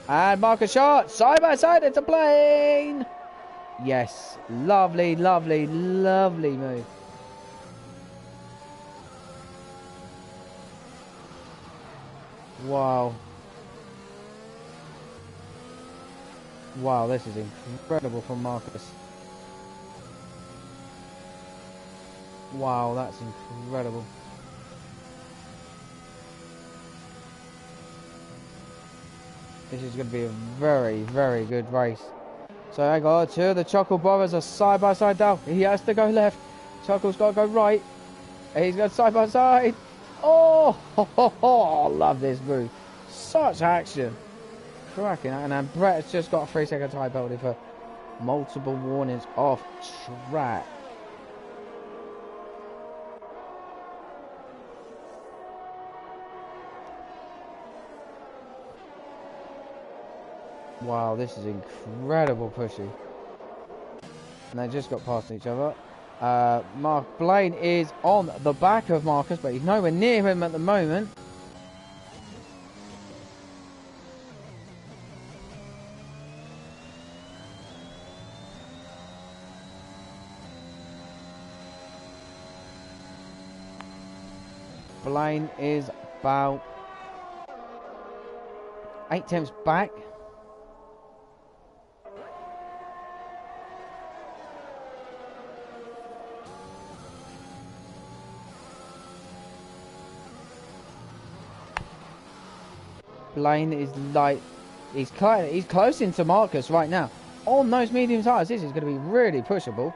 And Marcus shot. Side by side. It's a Blaine. Yes. Lovely, lovely, lovely move. Wow. Wow, this is incredible from Marcus. Wow, that's incredible. This is going to be a very, very good race. So I got two of the Chuckle brothers are side by side down. He has to go left. Chuckle's got to go right. He's got side by side. Oh, ho, ho, ho. I love this move. Such action. Cracking. And then Brett has just got a 3-second time penalty for multiple warnings off track. Wow, this is incredible pushing. And they just got past each other. Mark Blaine is on the back of Marcus, but he's nowhere near him at the moment. Blaine is about 8 tenths back. Blaine is like, he's close into Marcus right now. On those medium tires, this is going to be really pushable.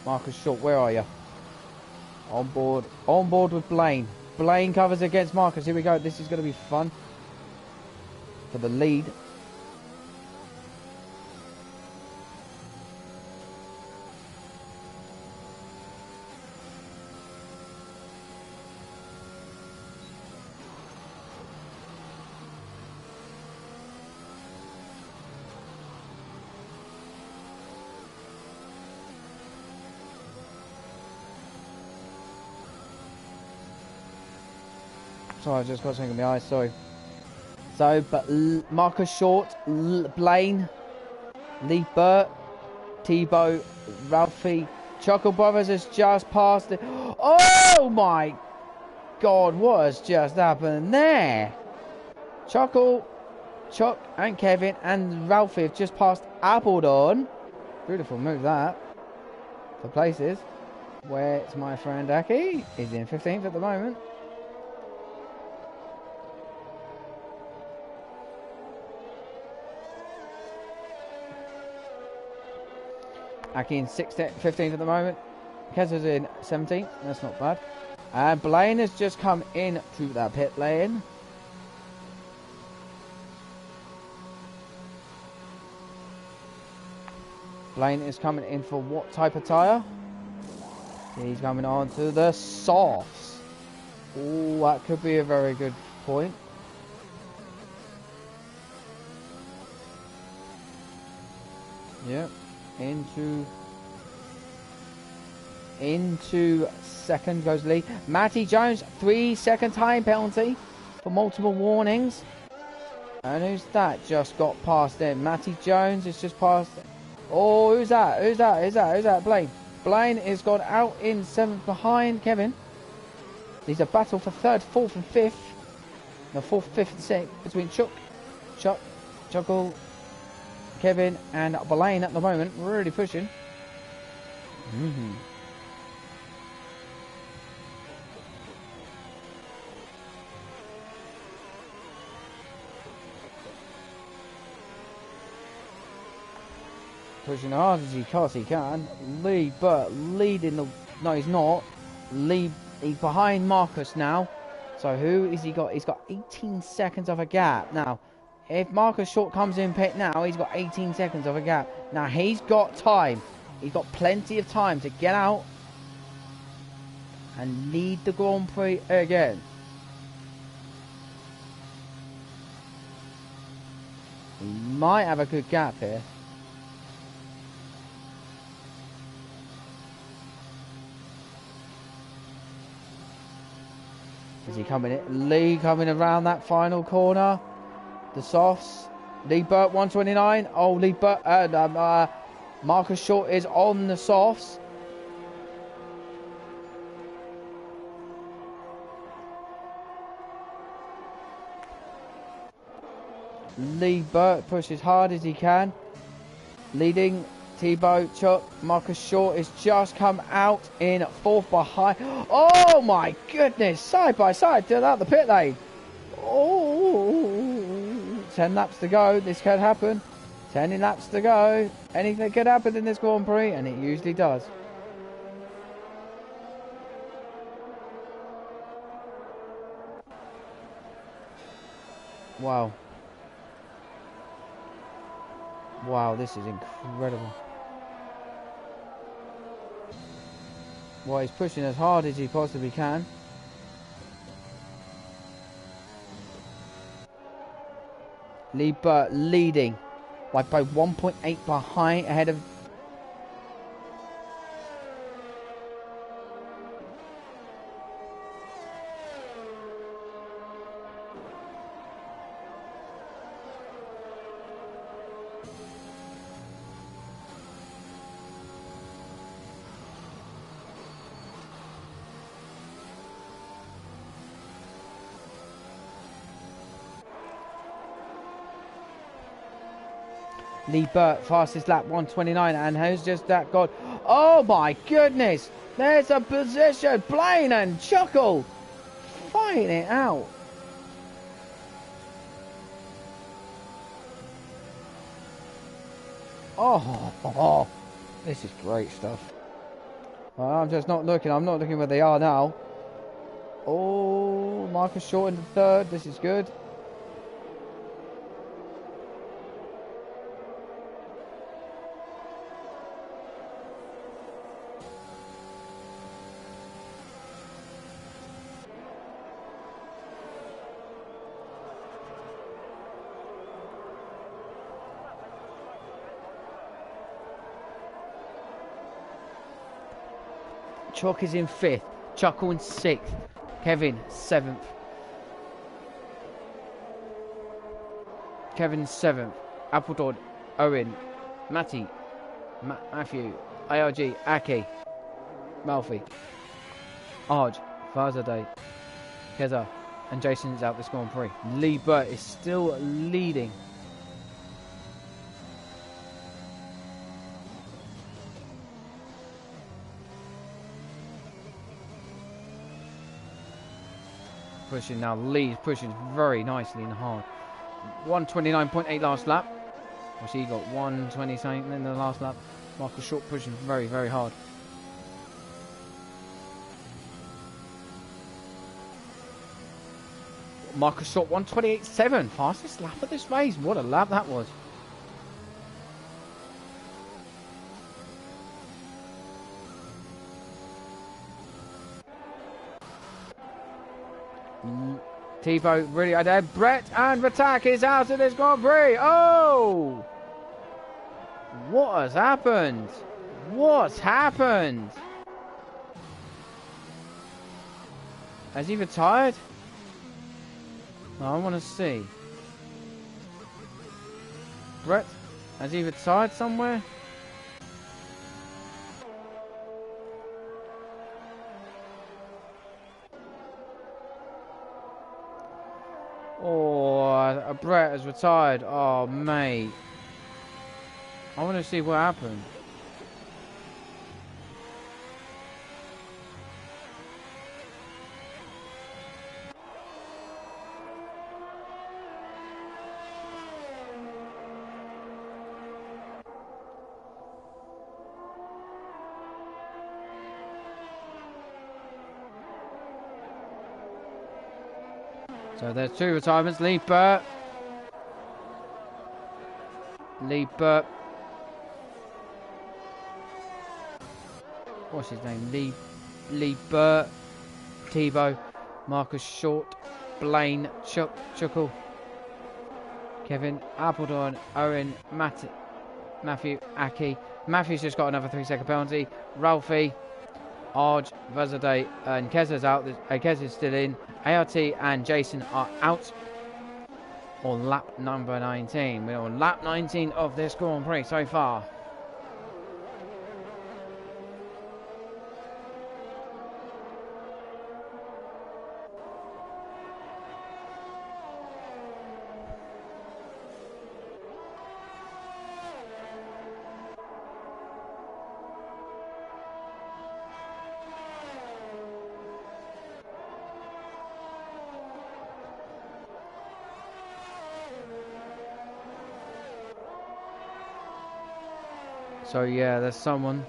Marcus Short, where are you? On board with Blaine. Blaine covers against Marcus. Here we go. This is going to be fun for the lead. Sorry, I just got something in my eyes, sorry. So, but Marcus Short, Blaine, Lee Burt, Tebow, Ralphie, Chuckle Brothers has just passed it. Oh my God, what has just happened there? Chuck and Kevin and Ralphie have just passed Appledon. Beautiful move that. For places. Where's my friend Aki? He's in 15th at the moment. Aki in 15th at the moment. Kezza's in 17th. That's not bad. And Blaine has just come in to that pit lane. Blaine is coming in for what type of tyre? He's coming on to the softs. Oh, that could be a very good point. Yep. Into second goes Lee. Matty Jones, 3-second time penalty for multiple warnings. And who's that? Just got past him. Matty Jones has just passed. Oh, who's that? Who's that? Blaine. Blaine is gone out in 7th behind Kevin. There's a battle for 3rd, 4th and 5th. No, 4th, 5th and 6th between Chuckle, Kevin and Blaine at the moment. Really pushing. pushing as hard as he possibly can. Lee Burt leading the... No, he's not. Lee, he's behind Marcus now. So who has he got? He's got 18 seconds of a gap. Now, if Marcus Short comes in pit now, he's got 18 seconds of a gap. Now, he's got time. He's got plenty of time to get out and lead the Grand Prix again. He might have a good gap here. Is he coming in? Lee coming around that final corner. The softs. Lee Burt 129. Oh, Lee Burt. Marcus Short is on the softs. Lee Burt pushes hard as he can. Leading Tebow, Chuck, Marcus Short has just come out in fourth behind. Oh my goodness, side by side, out the pit lane. Oh, 10 laps to go, this could happen. 10 laps to go, anything could happen in this Grand Prix, and it usually does. Wow. Wow, this is incredible. Well, he's pushing as hard as he possibly can. Lee Burt leading by 1.8 behind, ahead of... Lee Burt, fastest lap, 129, and who's just that got... Oh my goodness! There's a position! Blaine and Chuckle fighting it out. Oh, this is great stuff. I'm just not looking. I'm not looking where they are now. Oh, Marcus Short in the third. This is good. Chalk is in 5th, Chuckle in 6th, Kevin 7th. Kevin 7th, Appledore, Owen, Matty, Matthew, ARG, Aki, Malfi, Arj, Fazaday, Keza, and Jason is out this Grand Prix. Lee Burt is still leading. Pushing now, Lee's pushing very nicely and hard. 129.8 last lap. Well, he got 120 something in the last lap. Marcus Short pushing very, very hard. Marcus Short 128.7, fastest lap of this race. What a lap that was. Tebow really ahead. Brett and Ratak is out of this Grand Prix. Oh! What has happened? What's happened? Has he retired? I want to see. Brett, has he retired somewhere? Oh, Brett has retired. Oh, mate. I want to see what happened. So there's 2 retirements. Lee Burt. What's his name? Lee Burt. Tebow. Marcus Short. Blaine. Chuckle. Kevin Appledorn. Owen. Matthew Aki. Matthew's just got another 3-second penalty. Ralphie. Arj, Vazadeh, and Keza's out. Keza's still in. ART and Jason are out on lap number 19. We're on lap 19 of this Grand Prix so far. So yeah, there's someone.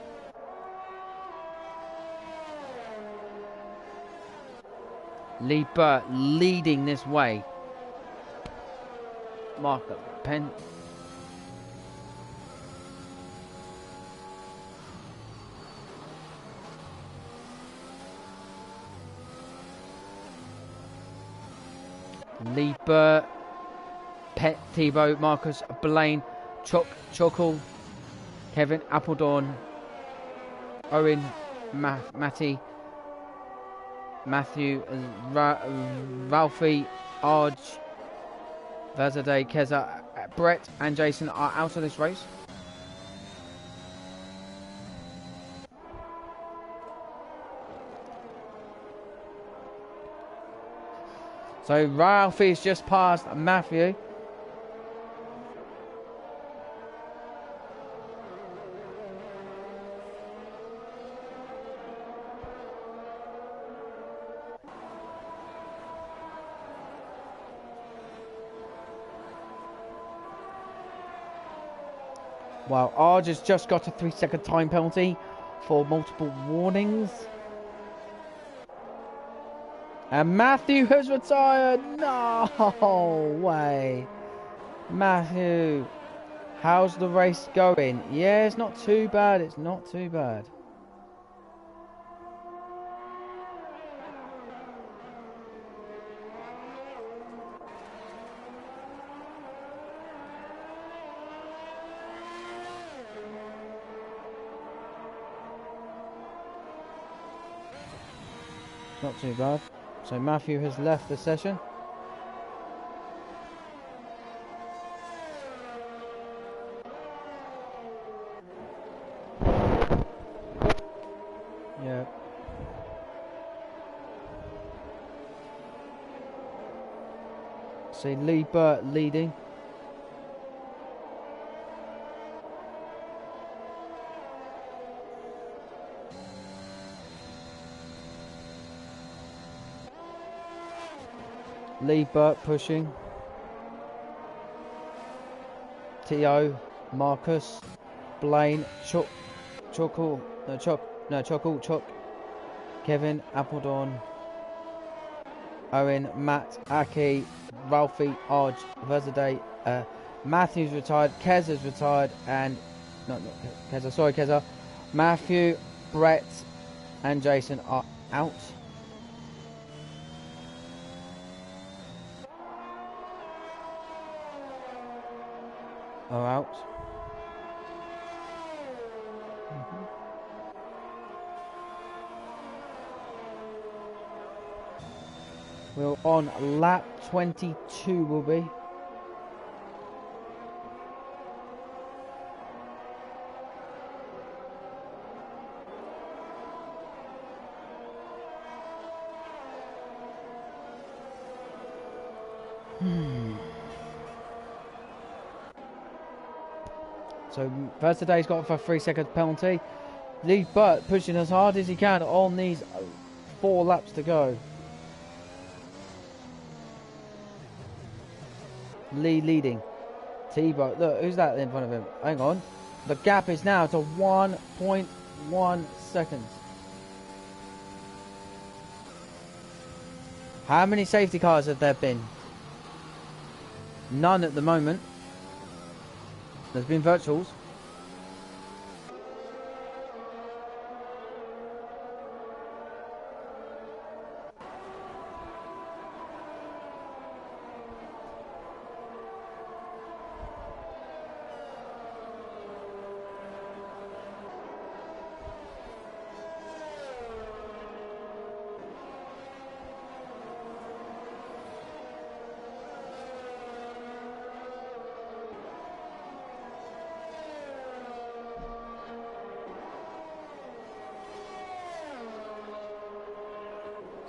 Lee Burt leading this way. Mark up pen. Lee Burt, Pet Tebow, Marcus Blaine, Chuckle, Kevin Appledorn, Owen, Matthew, Ralphie, Arj, Vazadeh, Keza, Brett and Jason are out of this race. So Ralphie's just passed Matthew. Wow, Arj has just got a 3-second time penalty for multiple warnings. And Matthew has retired. No way. Matthew, how's the race going? Yeah, it's not too bad. It's not too bad. Not too bad. So Matthew has left the session. Yeah. See Lee Burt leading. Lee Burt pushing. T.O. Marcus. Blaine. Chuck. Kevin Appledorn. Owen. Matt. Aki. Ralphie. Arj. Vazadeh. Matthew's retired. Keza's retired. And... not Keza. Sorry, Keza. Matthew, Brett and Jason are out. Are out. We're on lap 22 will be. So Vazadeh's got for 3-second penalty. Lee Burt pushing as hard as he can on these 4 laps to go. Lee leading. Tebow, look, who's that in front of him? Hang on. The gap is now to 1.1 seconds. How many safety cars have there been? None at the moment. There's been virtuals.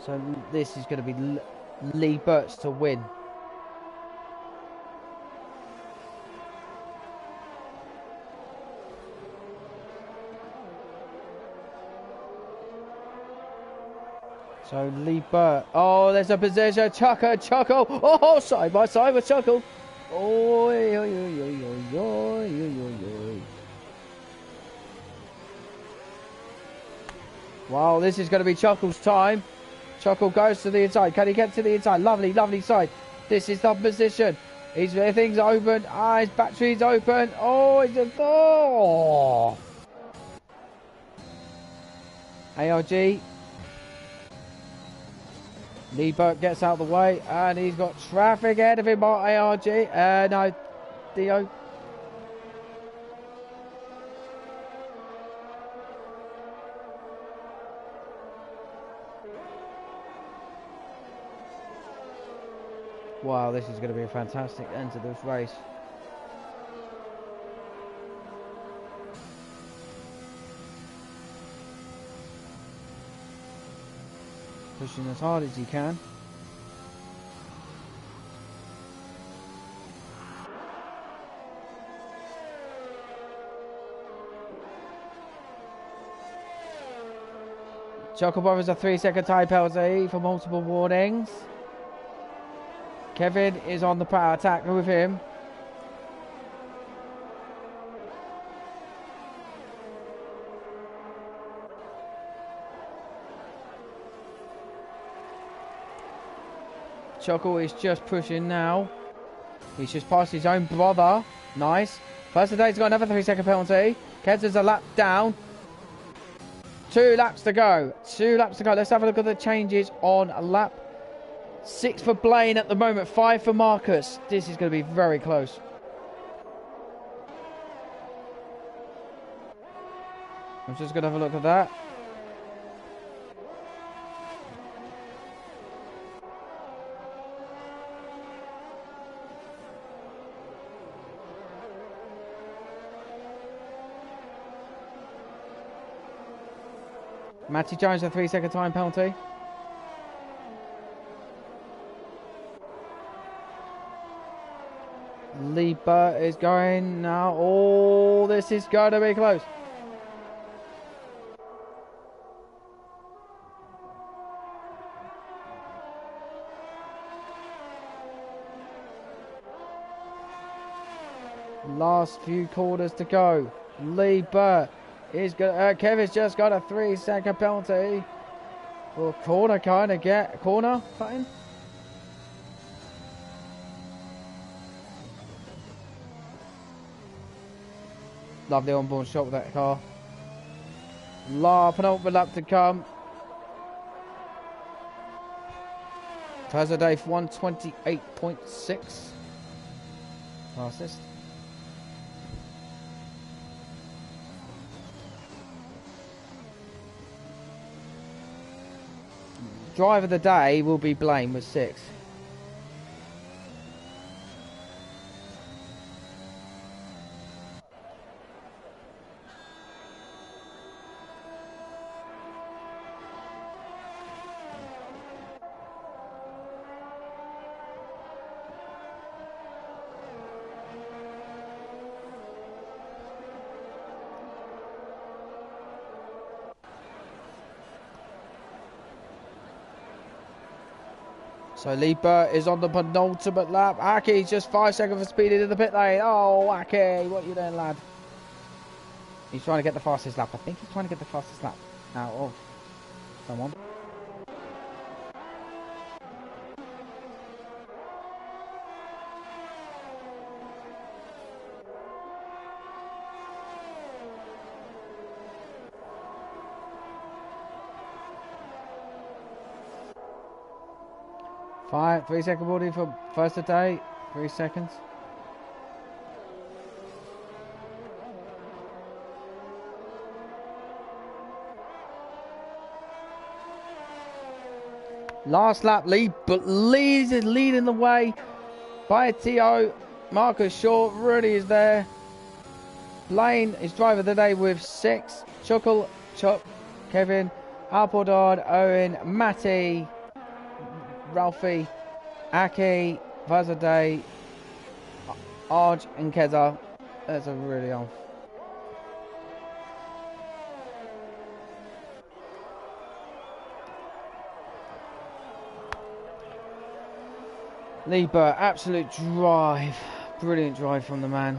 So this is going to be Lee Burt's to win. So Lee Burt. Oh, there's a position. Chuckle. Oh, side by side with Chuckle. Oh, oy, oy, oy, oy, oy, oy, oy. Wow, this is going to be Chuckle's time. Chuckle goes to the inside. Can he get to the inside? Lovely, lovely side. This is the position. Things open. Ah, his battery's open. Oh, it's a door. ARG. Lee Burke gets out of the way, and he's got traffic ahead of him by ARG. No, Dio. Wow, this is going to be a fantastic end to this race. Pushing as hard as he can. Chuckle Brothers a 3-second time penalty for multiple warnings. Kevin is on the power attack with him. Chuckle is just pushing now. He's just passed his own brother. Nice. First of the day, he's got another 3-second penalty. Kev's a lap down. 2 laps to go. 2 laps to go. Let's have a look at the changes on a lap. 6 for Blaine at the moment. 5 for Marcus. This is going to be very close. I'm just going to have a look at that. Matty Jones a 3-second time penalty. Lee Burt is going now. Oh, this is going to be close. Last few quarters to go. Lee Burt is going. Kevin's just got a 3-second penalty. Well, corner kind of get corner cutting. Lovely onboard shot with that car. Penultimate lap to come. Thursday day 128.6. Fastest. Driver of the day will be Blaine with 6. So Lee Burt is on the penultimate lap. Aki's just 5 seconds for speed into the pit lane. Oh, Aki, what are you doing, lad? He's trying to get the fastest lap. I think he's trying to get the fastest lap out of someone. 3 second warning for first of day. 3 seconds. Last lap lead, but Leeds is leading the way by T.O. Marcus Shaw really is there. Blaine is driver of the day with 6. Chuckle, Chuck, Kevin, Alpordard, Owen, Matty, Ralphie, Aki, Vazade, Arj and Keza. That's a really off. Lieber, absolute drive. Brilliant drive from the man.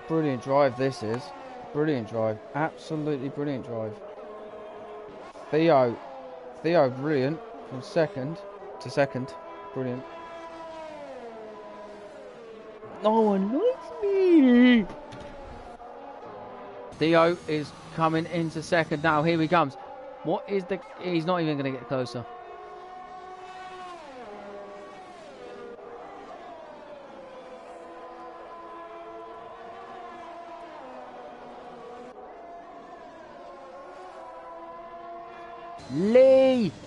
Brilliant drive this is. Brilliant drive. Absolutely brilliant drive. Theo, brilliant. From second to second. Brilliant. No one likes me. Theo is coming into second now. Here he comes. What is the... He's not even going to get closer.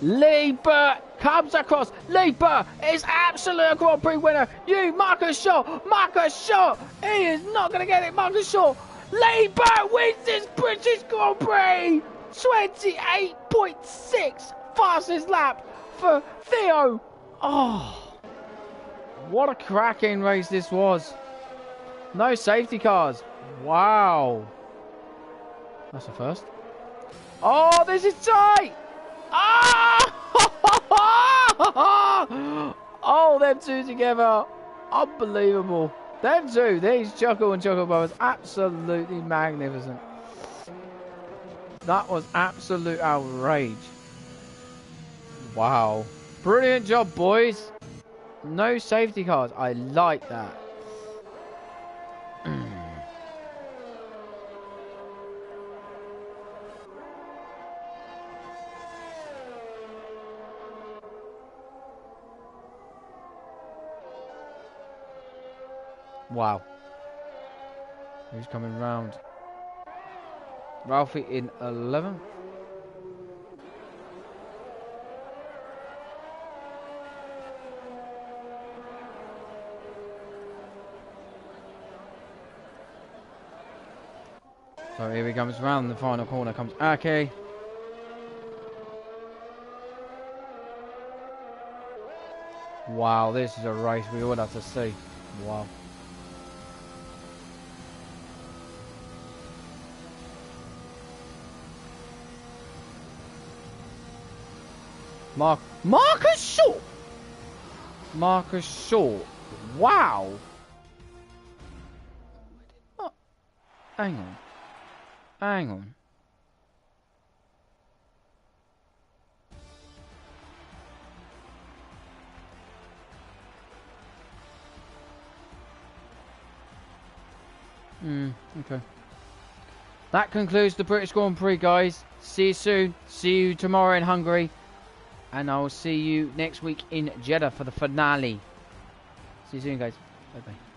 Lieber comes across. Lieber is absolute Grand Prix winner. Marcus Shaw. He is not going to get it. Marcus Shaw. Lieber wins this British Grand Prix. 28.6 fastest lap for Theo. Oh, what a cracking race this was. No safety cars. Wow. That's a first. Oh, this is tight. Oh, them two together. Unbelievable. Them two, these Chuckle and Chuckle Brothers, absolutely magnificent. That was absolute outrage. Wow. Brilliant job, boys. No safety cars. I like that. Wow. Who's coming round? Ralphie in 11th. So here he comes round the final corner. Comes Aki. Wow, this is a race we all have to see. Wow. Marcus Shaw. Marcus Shaw. Wow. Oh, hang on. Hang on. Okay. That concludes the British Grand Prix, guys. See you soon. See you tomorrow in Hungary. And I will see you next week in Jeddah for the finale. See you soon, guys. Bye-bye.